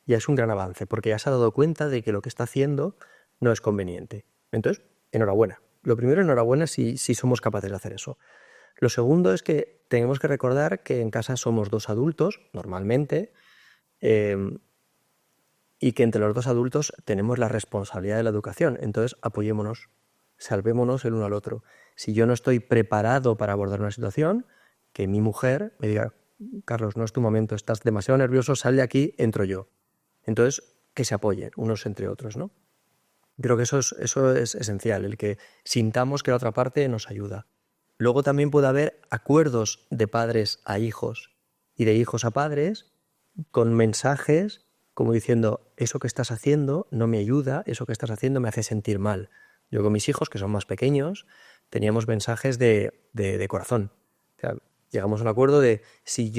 ya es un gran avance, porque ya se ha dado cuenta de que lo que está haciendo no es conveniente. Entonces, enhorabuena. Lo primero, enhorabuena si somos capaces de hacer eso. Lo segundo es que tenemos que recordar que en casa somos 2 adultos, normalmente, y que entre los 2 adultos tenemos la responsabilidad de la educación. Entonces, apoyémonos, salvémonos el uno al otro. Si yo no estoy preparado para abordar una situación, que mi mujer me diga, Carlos, no es tu momento, estás demasiado nervioso, sal de aquí, entro yo. Entonces, que se apoyen unos entre otros, ¿no? Creo que eso es esencial, el que sintamos que la otra parte nos ayuda. Luego también puede haber acuerdos de padres a hijos y de hijos a padres con mensajes como diciendo, eso que estás haciendo no me ayuda, eso que estás haciendo me hace sentir mal. Yo con mis hijos, que son más pequeños, teníamos mensajes de corazón. O sea, llegamos a un acuerdo de si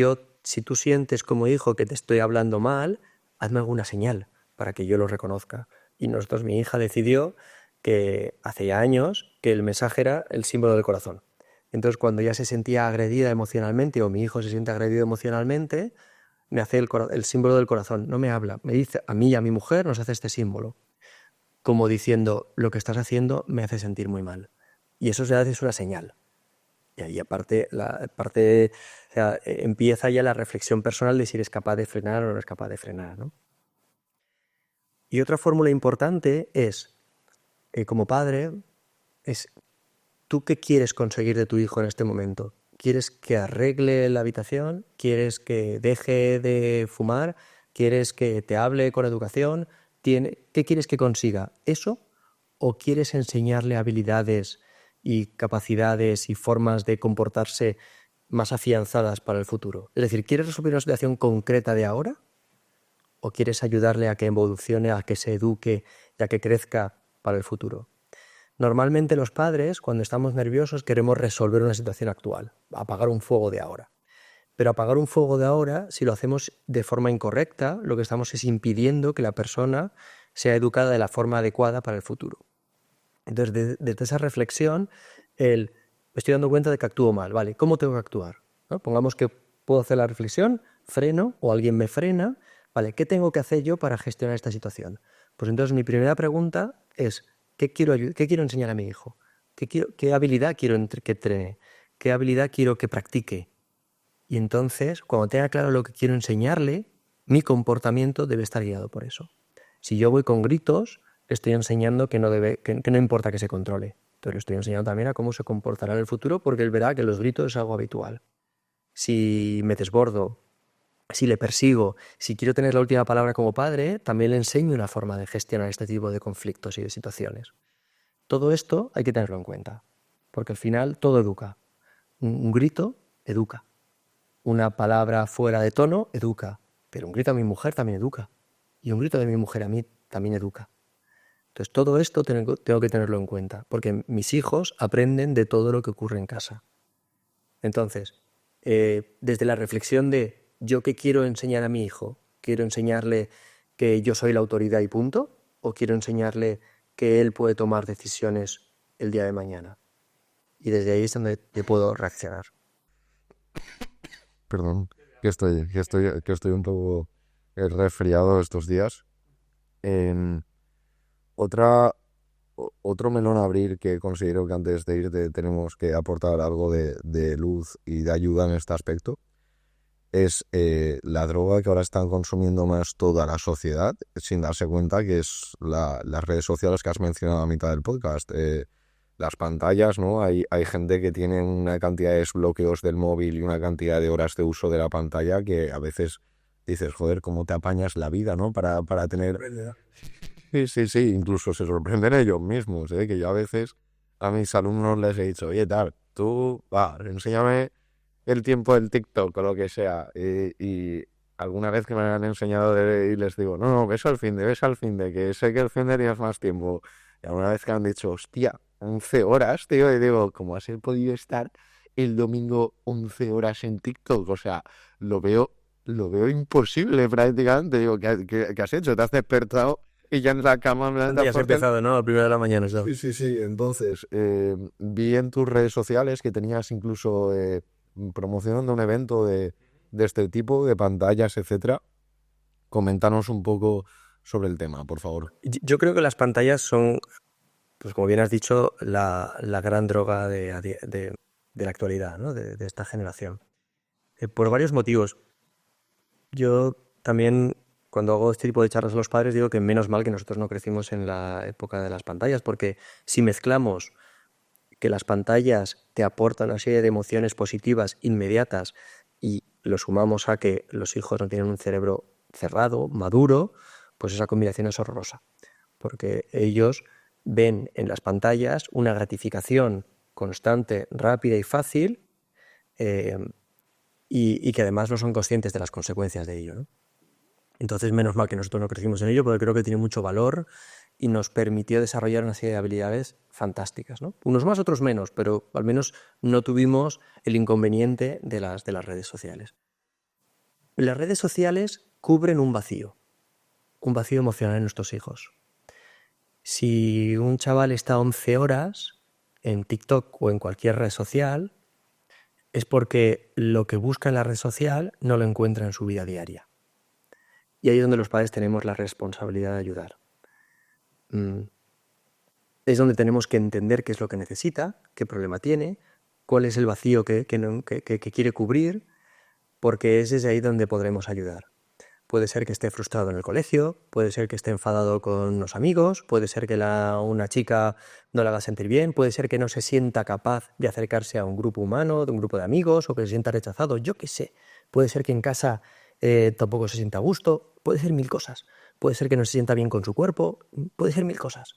tú sientes como hijo que te estoy hablando mal, hazme alguna señal para que yo lo reconozca. Y mi hija decidió que hace ya años que el mensaje era el símbolo del corazón. Entonces, cuando ya se sentía agredida emocionalmente o mi hijo se siente agredido emocionalmente, me hace el símbolo del corazón. No me habla, me dice a mí y a mi mujer, nos hace este símbolo. Como diciendo, lo que estás haciendo me hace sentir muy mal. Y eso ya es una señal. Y ahí aparte o sea, empieza ya la reflexión personal de si eres capaz de frenar o no eres capaz de frenar, ¿no? Y otra fórmula importante es, como padre, es ¿tú qué quieres conseguir de tu hijo en este momento? ¿Quieres que arregle la habitación? ¿Quieres que deje de fumar? ¿Quieres que te hable con educación? ¿Qué quieres que consiga? ¿Eso? ¿O quieres enseñarle habilidades y capacidades y formas de comportarse más afianzadas para el futuro? Es decir, ¿quieres resolver una situación concreta de ahora? ¿O quieres ayudarle a que evolucione, a que se eduque y a que crezca para el futuro? Normalmente los padres, cuando estamos nerviosos, queremos resolver una situación actual, apagar un fuego de ahora. Pero apagar un fuego de ahora, si lo hacemos de forma incorrecta, lo que estamos es impidiendo que la persona sea educada de la forma adecuada para el futuro. Entonces, desde esa reflexión, me estoy dando cuenta de que actúo mal. Vale, ¿cómo tengo que actuar? ¿No? Pongamos que puedo hacer la reflexión, freno o alguien me frena. Vale, ¿qué tengo que hacer yo para gestionar esta situación? Pues entonces mi primera pregunta es, ¿qué quiero enseñar a mi hijo? ¿Qué habilidad quiero que entrene? ¿Qué habilidad quiero que practique? Y entonces, cuando tenga claro lo que quiero enseñarle, mi comportamiento debe estar guiado por eso. Si yo voy con gritos, le estoy enseñando que no importa que se controle. Entonces le estoy enseñando también a cómo se comportará en el futuro, porque él verá que los gritos es algo habitual. Si me desbordo, si le persigo, si quiero tener la última palabra como padre, también le enseño una forma de gestionar este tipo de conflictos y de situaciones. Todo esto hay que tenerlo en cuenta, porque al final todo educa. Un grito educa. Una palabra fuera de tono educa. Pero un grito a mi mujer también educa. Y un grito de mi mujer a mí también educa. Entonces todo esto tengo que tenerlo en cuenta, porque mis hijos aprenden de todo lo que ocurre en casa. Entonces, desde la reflexión de yo qué quiero enseñar a mi hijo, ¿Quiero enseñarle que yo soy la autoridad y punto? ¿O quiero enseñarle que él puede tomar decisiones el día de mañana? Y desde ahí es donde yo puedo reaccionar. Perdón, que estoy un poco resfriado estos días. En otro melón a abrir que considero que antes de irte tenemos que aportar algo de luz y de ayuda en este aspecto es la droga que ahora están consumiendo más toda la sociedad sin darse cuenta que es las redes sociales que has mencionado a mitad del podcast. Las pantallas, ¿no? Hay gente que tiene una cantidad de desbloqueos del móvil y una cantidad de horas de uso de la pantalla que a veces dices, joder, ¿cómo te apañas la vida, ¿no? Para tener... Sí, sí, sí, incluso se sorprenden ellos mismos, ¿eh? Que yo a veces a mis alumnos les he dicho, oye, tal, tú, va, enséñame el tiempo del TikTok o lo que sea. Y alguna vez que me han enseñado y les digo, no, no, ves al fin de, que sé que el fin de tienes más tiempo. Y alguna vez que han dicho, hostia, 11 horas, tío, y digo, ¿cómo has podido estar el domingo 11 horas en TikTok? O sea, lo veo, lo veo imposible prácticamente. Digo, ¿qué has hecho? ¿Te has despertado y ya en la cama me Ya has empezado, ¿no? A la primera de la mañana. Sí, sí, sí. Entonces, vi en tus redes sociales que tenías incluso promoción de un evento de este tipo, de pantallas, etcétera. Coméntanos un poco sobre el tema, por favor. Yo creo que las pantallas son, pues como bien has dicho, la gran droga de la actualidad, ¿no? De esta generación. Por varios motivos. Yo también, cuando hago este tipo de charlas a los padres, digo que menos mal que nosotros no crecimos en la época de las pantallas, porque si mezclamos que las pantallas te aportan una serie de emociones positivas inmediatas y lo sumamos a que los hijos no tienen un cerebro cerrado, maduro, pues esa combinación es horrorosa, porque ellos ven en las pantallas una gratificación constante, rápida y fácil, eh, y que además no son conscientes de las consecuencias de ello, ¿no? Entonces, menos mal que nosotros no crecimos en ello, porque creo que tiene mucho valor y nos permitió desarrollar una serie de habilidades fantásticas, ¿no? Unos más, otros menos, pero al menos no tuvimos el inconveniente de las redes sociales. Las redes sociales cubren un vacío emocional en nuestros hijos. Si un chaval está 11 horas en TikTok o en cualquier red social, es porque lo que busca en la red social no lo encuentra en su vida diaria. Y ahí es donde los padres tenemos la responsabilidad de ayudar. Es donde tenemos que entender qué es lo que necesita, qué problema tiene, cuál es el vacío que quiere cubrir, porque es desde ahí donde podremos ayudar. Puede ser que esté frustrado en el colegio, puede ser que esté enfadado con los amigos, puede ser que una chica no le haga sentir bien, puede ser que no se sienta capaz de acercarse a un grupo humano, de un grupo de amigos, o que se sienta rechazado, yo qué sé. Puede ser que en casa tampoco se sienta a gusto, puede ser mil cosas. Puede ser que no se sienta bien con su cuerpo, puede ser mil cosas.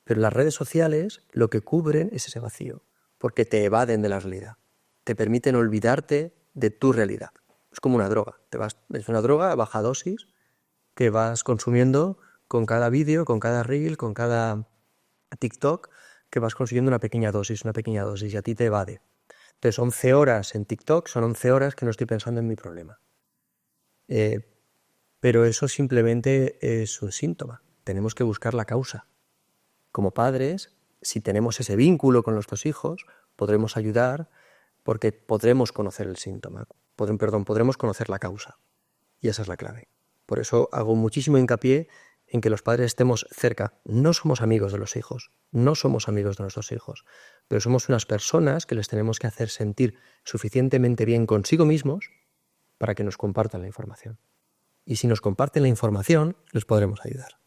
Pero las redes sociales lo que cubren es ese vacío, porque te evaden de la realidad, te permiten olvidarte de tu realidad. Es como una droga, es una droga a baja dosis que vas consumiendo con cada vídeo, con cada reel, con cada TikTok, que vas consiguiendo una pequeña dosis, y a ti te evade. Entonces 11 horas en TikTok son 11 horas que no estoy pensando en mi problema. Pero eso simplemente es un síntoma, tenemos que buscar la causa. Como padres, si tenemos ese vínculo con nuestros hijos, podremos ayudar porque podremos conocer el síntoma, podremos conocer la causa. Y esa es la clave. Por eso hago muchísimo hincapié en que los padres estemos cerca. No somos amigos de los hijos, no somos amigos de nuestros hijos, pero somos unas personas que les tenemos que hacer sentir suficientemente bien consigo mismos para que nos compartan la información. Y si nos comparten la información, les podremos ayudar.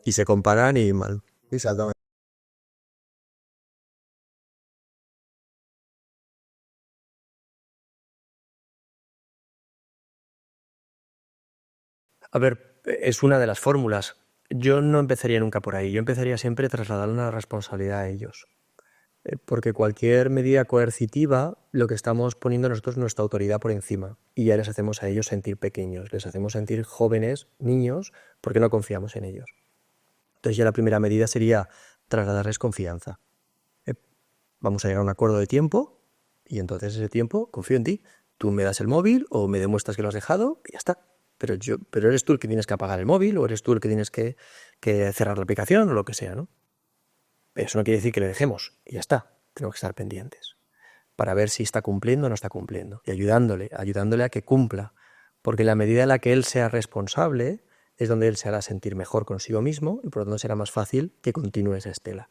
Y se comparan y mal. Exactamente. A ver, es una de las fórmulas. Yo no empezaría nunca por ahí. Yo empezaría siempre trasladando una responsabilidad a ellos. Porque cualquier medida coercitiva, lo que estamos poniendo nosotros es nuestra autoridad por encima. Y ya les hacemos a ellos sentir pequeños, les hacemos sentir jóvenes, niños, porque no confiamos en ellos. Entonces ya la primera medida sería trasladarles confianza. Vamos a llegar a un acuerdo de tiempo y entonces ese tiempo confío en ti. Tú me das el móvil o me demuestras que lo has dejado y ya está. Pero eres tú el que tienes que apagar el móvil o eres tú el que tienes que cerrar la aplicación o lo que sea, ¿no? Eso no quiere decir que le dejemos y ya está. Tenemos que estar pendientes para ver si está cumpliendo o no está cumpliendo y ayudándole a que cumpla. Porque en la medida en la que él sea responsable es donde él se hará sentir mejor consigo mismo y por lo tanto será más fácil que continúe esa estela.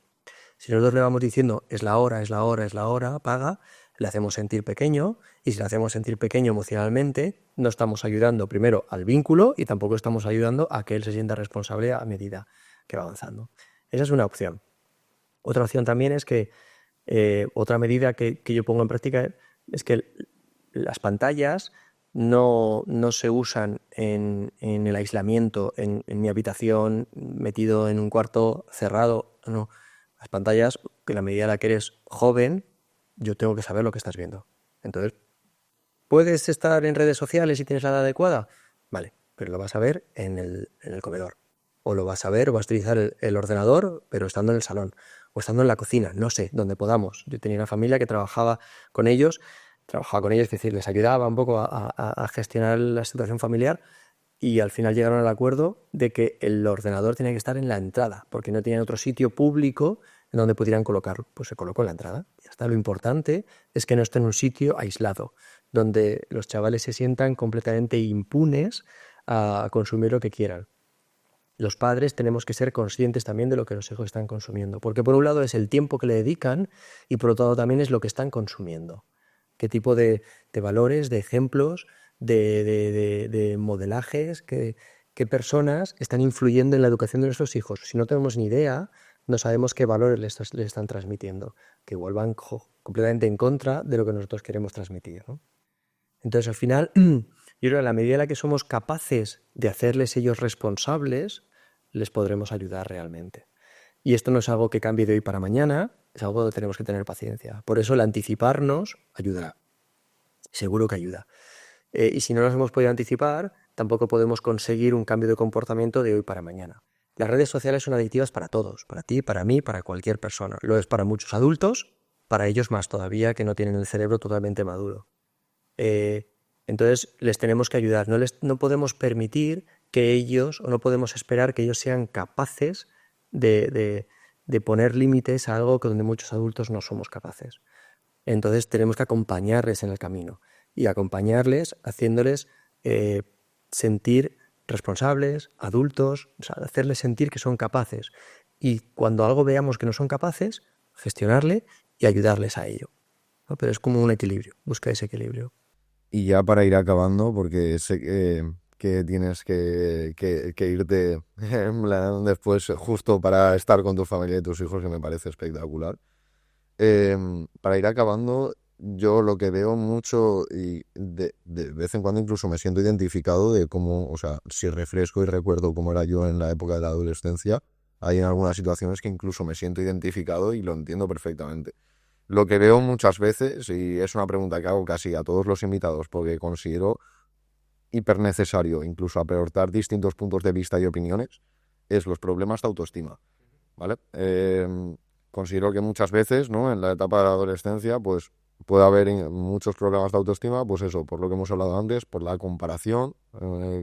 Si nosotros le vamos diciendo es la hora, es la hora, es la hora, apaga, le hacemos sentir pequeño y si le hacemos sentir pequeño emocionalmente, no estamos ayudando primero al vínculo y tampoco estamos ayudando a que él se sienta responsable a medida que va avanzando. Esa es una opción. Otra opción también es que otra medida que yo pongo en práctica es que las pantallas no se usan en el aislamiento, en mi habitación, metido en un cuarto cerrado, no. Las pantallas, que en la medida en la que eres joven, yo tengo que saber lo que estás viendo. Entonces, ¿puedes estar en redes sociales si tienes la edad adecuada? Vale, pero lo vas a ver en el comedor. O lo vas a ver, o vas a utilizar el ordenador, pero estando en el salón. O estando en la cocina, no sé, donde podamos. Yo tenía una familia que trabajaba con ellos, es decir, les ayudaba un poco a gestionar la situación familiar y al final llegaron al acuerdo de que el ordenador tenía que estar en la entrada, porque no tenían otro sitio público en donde pudieran colocarlo. Pues se colocó en la entrada. Y hasta lo importante es que no esté en un sitio aislado, donde los chavales se sientan completamente impunes a consumir lo que quieran. Los padres tenemos que ser conscientes también de lo que los hijos están consumiendo, porque por un lado es el tiempo que le dedican y por otro lado también es lo que están consumiendo. Qué tipo de valores, de ejemplos, de modelajes, qué personas están influyendo en la educación de nuestros hijos. Si no tenemos ni idea, no sabemos qué valores les están transmitiendo, que igual van completamente en contra de lo que nosotros queremos transmitir, ¿no? Entonces, al final, yo creo que a la medida en la que somos capaces de hacerles ellos responsables, les podremos ayudar realmente. Y esto no es algo que cambie de hoy para mañana, es algo que tenemos que tener paciencia. Por eso el anticiparnos ayudará. Seguro que ayuda. Y si no nos hemos podido anticipar, tampoco podemos conseguir un cambio de comportamiento de hoy para mañana. Las redes sociales son adictivas para todos, para ti, para mí, para cualquier persona. Lo es para muchos adultos, para ellos más todavía que no tienen el cerebro totalmente maduro. Entonces les tenemos que ayudar. No podemos permitir que ellos, o no podemos esperar que ellos sean capaces de poner límites a algo donde muchos adultos no somos capaces. Entonces tenemos que acompañarles en el camino y acompañarles haciéndoles sentir responsables, adultos, o sea, hacerles sentir que son capaces. Y cuando algo veamos que no son capaces, gestionarle y ayudarles a ello, ¿no? Pero es como un equilibrio, busca ese equilibrio. Y ya para ir acabando, porque sé que tienes que irte en plan después justo para estar con tu familia y tus hijos, que me parece espectacular. Para ir acabando, yo lo que veo mucho y de vez en cuando incluso me siento identificado de cómo, o sea, si refresco y recuerdo cómo era yo en la época de la adolescencia, hay en algunas situaciones que incluso me siento identificado y lo entiendo perfectamente. Lo que veo muchas veces, y es una pregunta que hago casi a todos los invitados, porque considero hiper necesario incluso aportar distintos puntos de vista y opiniones, es los problemas de autoestima, ¿vale? Considero que muchas veces, ¿no?, en la etapa de la adolescencia, pues puede haber muchos problemas de autoestima, pues eso, por lo que hemos hablado antes, por la comparación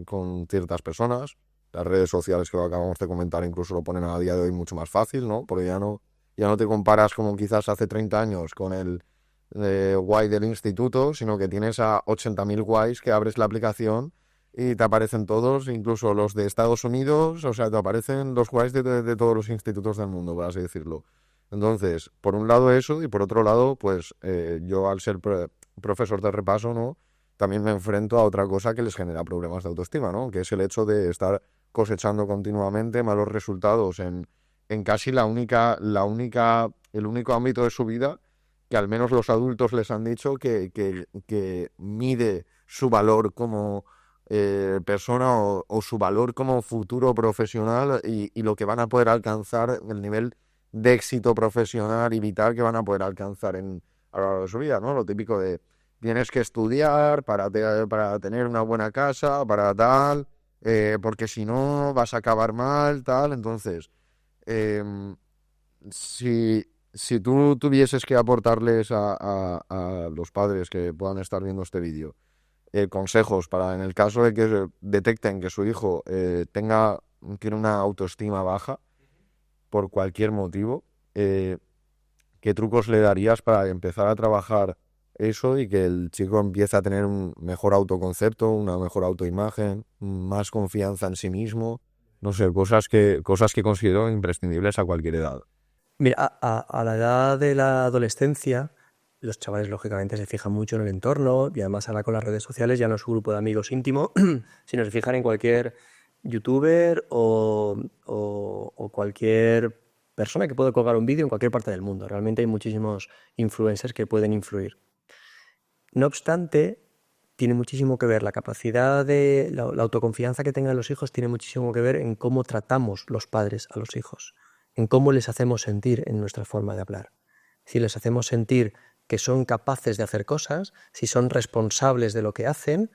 con ciertas personas. Las redes sociales que lo acabamos de comentar incluso lo ponen a día de hoy mucho más fácil, ¿no? Porque ya no te comparas como quizás hace 30 años con el guay del instituto, sino que tienes a 80.000 guays que abres la aplicación y te aparecen todos, incluso los de Estados Unidos, o sea, te aparecen los guays de todos los institutos del mundo, por así decirlo. Entonces, por un lado eso, y por otro lado, pues yo al ser profesor de repaso, ¿no?, también me enfrento a otra cosa que les genera problemas de autoestima, ¿no?, que es el hecho de estar cosechando continuamente malos resultados en casi el único ámbito de su vida que al menos los adultos les han dicho que mide su valor como persona o su valor como futuro profesional y lo que van a poder alcanzar, el nivel de éxito profesional y vital que van a poder alcanzar a lo largo de su vida, ¿no? Lo típico de tienes que estudiar para tener una buena casa, para tal, porque si no vas a acabar mal, tal. Entonces, si tú tuvieses que aportarles a los padres que puedan estar viendo este vídeo, consejos para en el caso de que detecten que su hijo tiene una autoestima baja por cualquier motivo, ¿qué trucos le darías para empezar a trabajar eso y que el chico empiece a tener un mejor autoconcepto, una mejor autoimagen, más confianza en sí mismo? No sé, cosas que considero imprescindibles a cualquier edad. Mira, a la edad de la adolescencia, los chavales lógicamente se fijan mucho en el entorno y además ahora con las redes sociales ya no es su grupo de amigos íntimo, sino se fijan en cualquier youtuber o cualquier persona que pueda colgar un vídeo en cualquier parte del mundo. Realmente hay muchísimos influencers que pueden influir. No obstante, tiene muchísimo que ver la capacidad de la autoconfianza que tengan los hijos, tiene muchísimo que ver en cómo tratamos los padres a los hijos, en cómo les hacemos sentir en nuestra forma de hablar. Si les hacemos sentir que son capaces de hacer cosas, si son responsables de lo que hacen,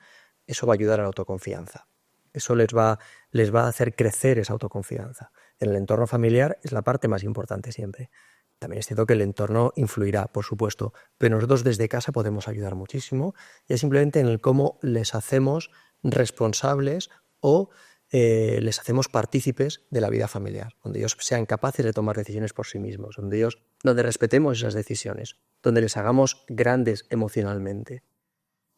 eso va a ayudar a la autoconfianza. Eso les va a hacer crecer esa autoconfianza. En el entorno familiar es la parte más importante siempre. También es cierto que el entorno influirá, por supuesto, pero nosotros desde casa podemos ayudar muchísimo y es simplemente en el cómo les hacemos responsables o les hacemos partícipes de la vida familiar, donde ellos sean capaces de tomar decisiones por sí mismos, donde respetemos esas decisiones, donde les hagamos grandes emocionalmente.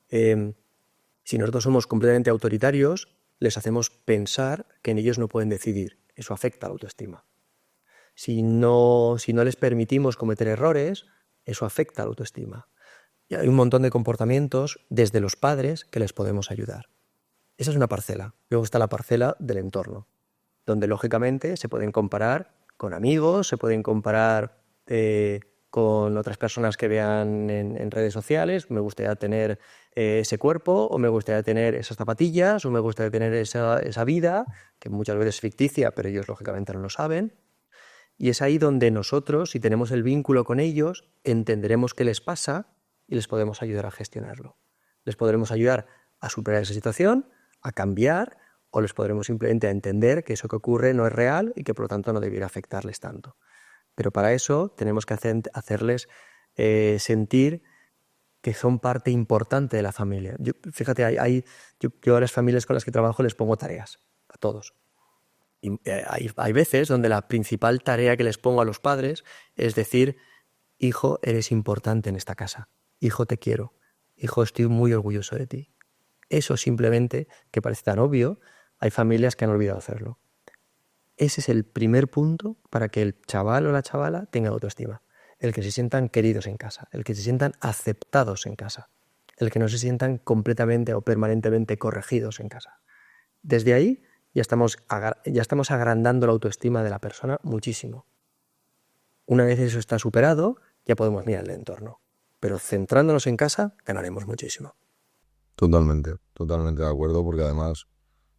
Si nosotros somos completamente autoritarios, les hacemos pensar que en ellos no pueden decidir. Eso afecta a la autoestima. Si no les permitimos cometer errores, eso afecta a la autoestima. Y hay un montón de comportamientos desde los padres que les podemos ayudar. Esa es una parcela. Luego está la parcela del entorno, donde lógicamente se pueden comparar con amigos, se pueden comparar con otras personas que vean en redes sociales. Me gustaría tener ese cuerpo, o me gustaría tener esas zapatillas, o me gustaría tener esa vida, que muchas veces es ficticia, pero ellos lógicamente no lo saben. Y es ahí donde nosotros, si tenemos el vínculo con ellos, entenderemos qué les pasa y les podemos ayudar a gestionarlo. Les podremos ayudar a superar esa situación, a cambiar, o les podremos simplemente a entender que eso que ocurre no es real y que por lo tanto no debiera afectarles tanto. Pero para eso tenemos que hacerles sentir que son parte importante de la familia. Fíjate, yo a las familias con las que trabajo les pongo tareas, a todos. Y hay veces donde la principal tarea que les pongo a los padres es decir: hijo, eres importante en esta casa, hijo, te quiero, hijo, estoy muy orgulloso de ti. Eso simplemente, que parece tan obvio, hay familias que han olvidado hacerlo. Ese es el primer punto para que el chaval o la chavala tenga autoestima. El que se sientan queridos en casa, el que se sientan aceptados en casa, el que no se sientan completamente o permanentemente corregidos en casa. Desde ahí ya estamos agrandando la autoestima de la persona muchísimo. Una vez eso está superado, ya podemos mirar el entorno. Pero centrándonos en casa, ganaremos muchísimo. Totalmente de acuerdo, porque además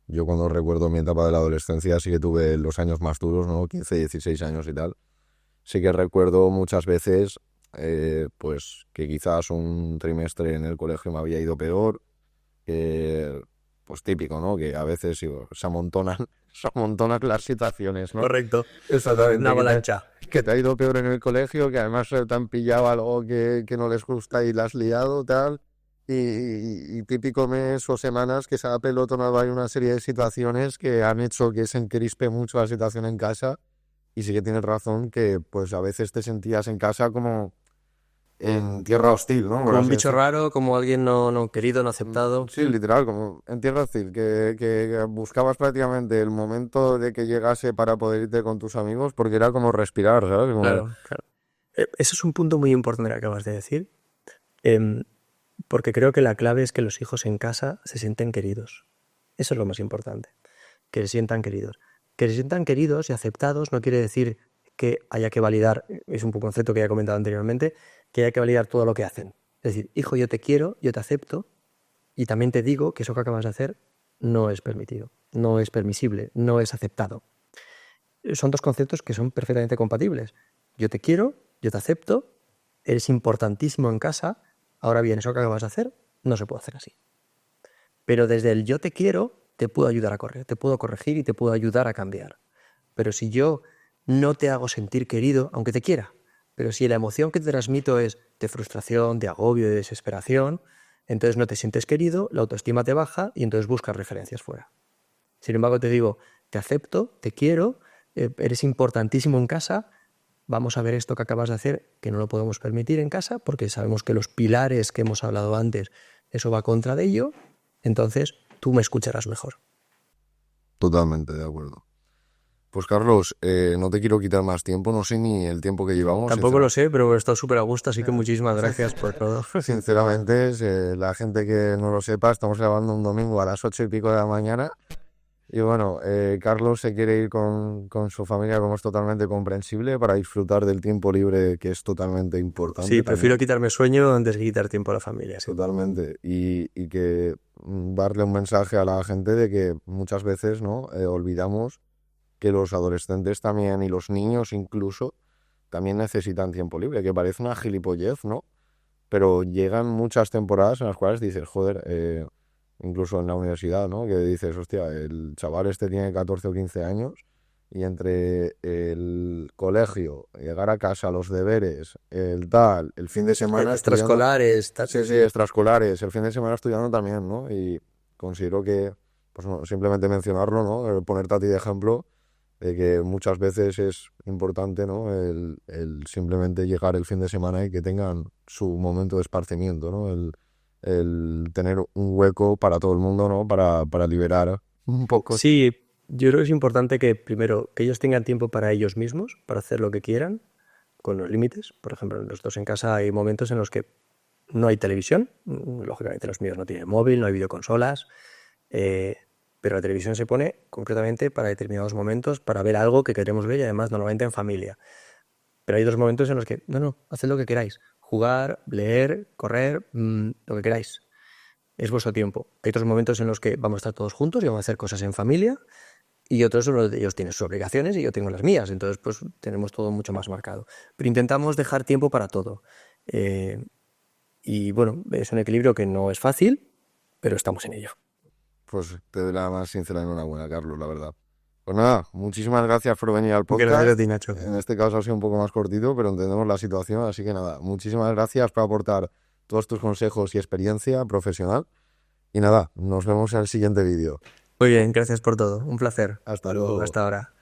yo cuando recuerdo mi etapa de la adolescencia sí que tuve los años más duros, ¿no? 15, 16 años y tal. Sí que recuerdo muchas veces pues que quizás un trimestre en el colegio me había ido peor, pues típico, ¿no? Que a veces se amontonan las situaciones, ¿no? Correcto. Exactamente. Una avalancha. Que te ha ido peor en el colegio, que además te han pillado algo que no les gusta y la has liado, tal. Y típico mes o semanas que se ha pelotonado hay una serie de situaciones que han hecho que se encrispe mucho la situación en casa. Y sí que tienes razón que pues a veces te sentías en casa como en tierra hostil, ¿no? Como un bicho raro, como alguien no querido, no aceptado. Sí, literal, como en tierra hostil, que buscabas prácticamente el momento de que llegase para poder irte con tus amigos, porque era como respirar, ¿sabes? Como... Claro. Eso es un punto muy importante que acabas de decir, porque creo que la clave es que los hijos en casa se sienten queridos. Eso es lo más importante. que se sientan queridos. Que se sientan queridos y aceptados no quiere decir que haya que validar, es un concepto que ya he comentado anteriormente, que haya que validar todo lo que hacen. Es decir, hijo, yo te quiero, yo te acepto, y también te digo que eso que acabas de hacer no es permitido, no es permisible, no es aceptado. Son dos conceptos que son perfectamente compatibles. Yo te quiero, yo te acepto, eres importantísimo en casa, ahora bien, eso que acabas de hacer no se puede hacer así. Pero desde el yo te quiero, te puedo ayudar a correr, te puedo corregir y te puedo ayudar a cambiar. Pero si yo no te hago sentir querido, aunque te quiera, pero si la emoción que te transmito es de frustración, de agobio, de desesperación, entonces no te sientes querido, la autoestima te baja y entonces buscas referencias fuera. Sin embargo, te digo, te acepto, te quiero, eres importantísimo en casa, vamos a ver esto que acabas de hacer, que no lo podemos permitir en casa, porque sabemos que los pilares que hemos hablado antes, eso va contra de ello, entonces tú me escucharás mejor. Totalmente de acuerdo. Pues Carlos, no te quiero quitar más tiempo, no sé ni el tiempo que llevamos. Tampoco lo sé, pero he estado súper a gusto, así que muchísimas gracias por todo. Sinceramente, la gente que no lo sepa, estamos grabando un domingo a las 8:00 de la mañana. Y bueno, Carlos se quiere ir con su familia, como es totalmente comprensible, para disfrutar del tiempo libre, que es totalmente importante. Sí, prefiero quitarme sueño antes de quitar tiempo a la familia. Sí. Totalmente. Y que darle un mensaje a la gente de que muchas veces, ¿no? Olvidamos que los adolescentes también, y los niños incluso, también necesitan tiempo libre, que parece una gilipollez, ¿no? Pero llegan muchas temporadas en las cuales dices, joder, incluso en la universidad, ¿no? Que dices, hostia, el chaval este tiene 14 o 15 años y entre el colegio, llegar a casa, los deberes, el fin de semana... Extraescolares. Sí, extraescolares, el fin de semana estudiando también, ¿no? Y considero que, pues no, simplemente mencionarlo, ¿no? Ponerte a ti de ejemplo de que muchas veces es importante, ¿no? El simplemente llegar el fin de semana y que tengan su momento de esparcimiento, ¿no? El tener un hueco para todo el mundo, ¿no? Para liberar un poco. Sí, yo creo que es importante que primero que ellos tengan tiempo para ellos mismos, para hacer lo que quieran, con los límites. Por ejemplo, nosotros en casa hay momentos en los que no hay televisión, lógicamente los míos no tienen móvil, no hay videoconsolas, pero la televisión se pone concretamente para determinados momentos, para ver algo que queremos ver y además normalmente en familia. Pero hay dos momentos en los que, no, haced lo que queráis. Jugar, leer, correr, lo que queráis. Es vuestro tiempo. Hay otros momentos en los que vamos a estar todos juntos y vamos a hacer cosas en familia, y otros en los que ellos tienen sus obligaciones y yo tengo las mías. Entonces, pues tenemos todo mucho más marcado. Pero intentamos dejar tiempo para todo. Y bueno, es un equilibrio que no es fácil, pero estamos en ello. Pues te doy la más sincera enhorabuena, Carlos, la verdad. Pues nada, muchísimas gracias por venir al podcast. Gracias a ti, Nacho. En este caso ha sido un poco más cortito, pero entendemos la situación, así que nada, muchísimas gracias por aportar todos tus consejos y experiencia profesional. Y nada, nos vemos en el siguiente vídeo. Muy bien, gracias por todo. Un placer. Hasta luego. Hasta ahora.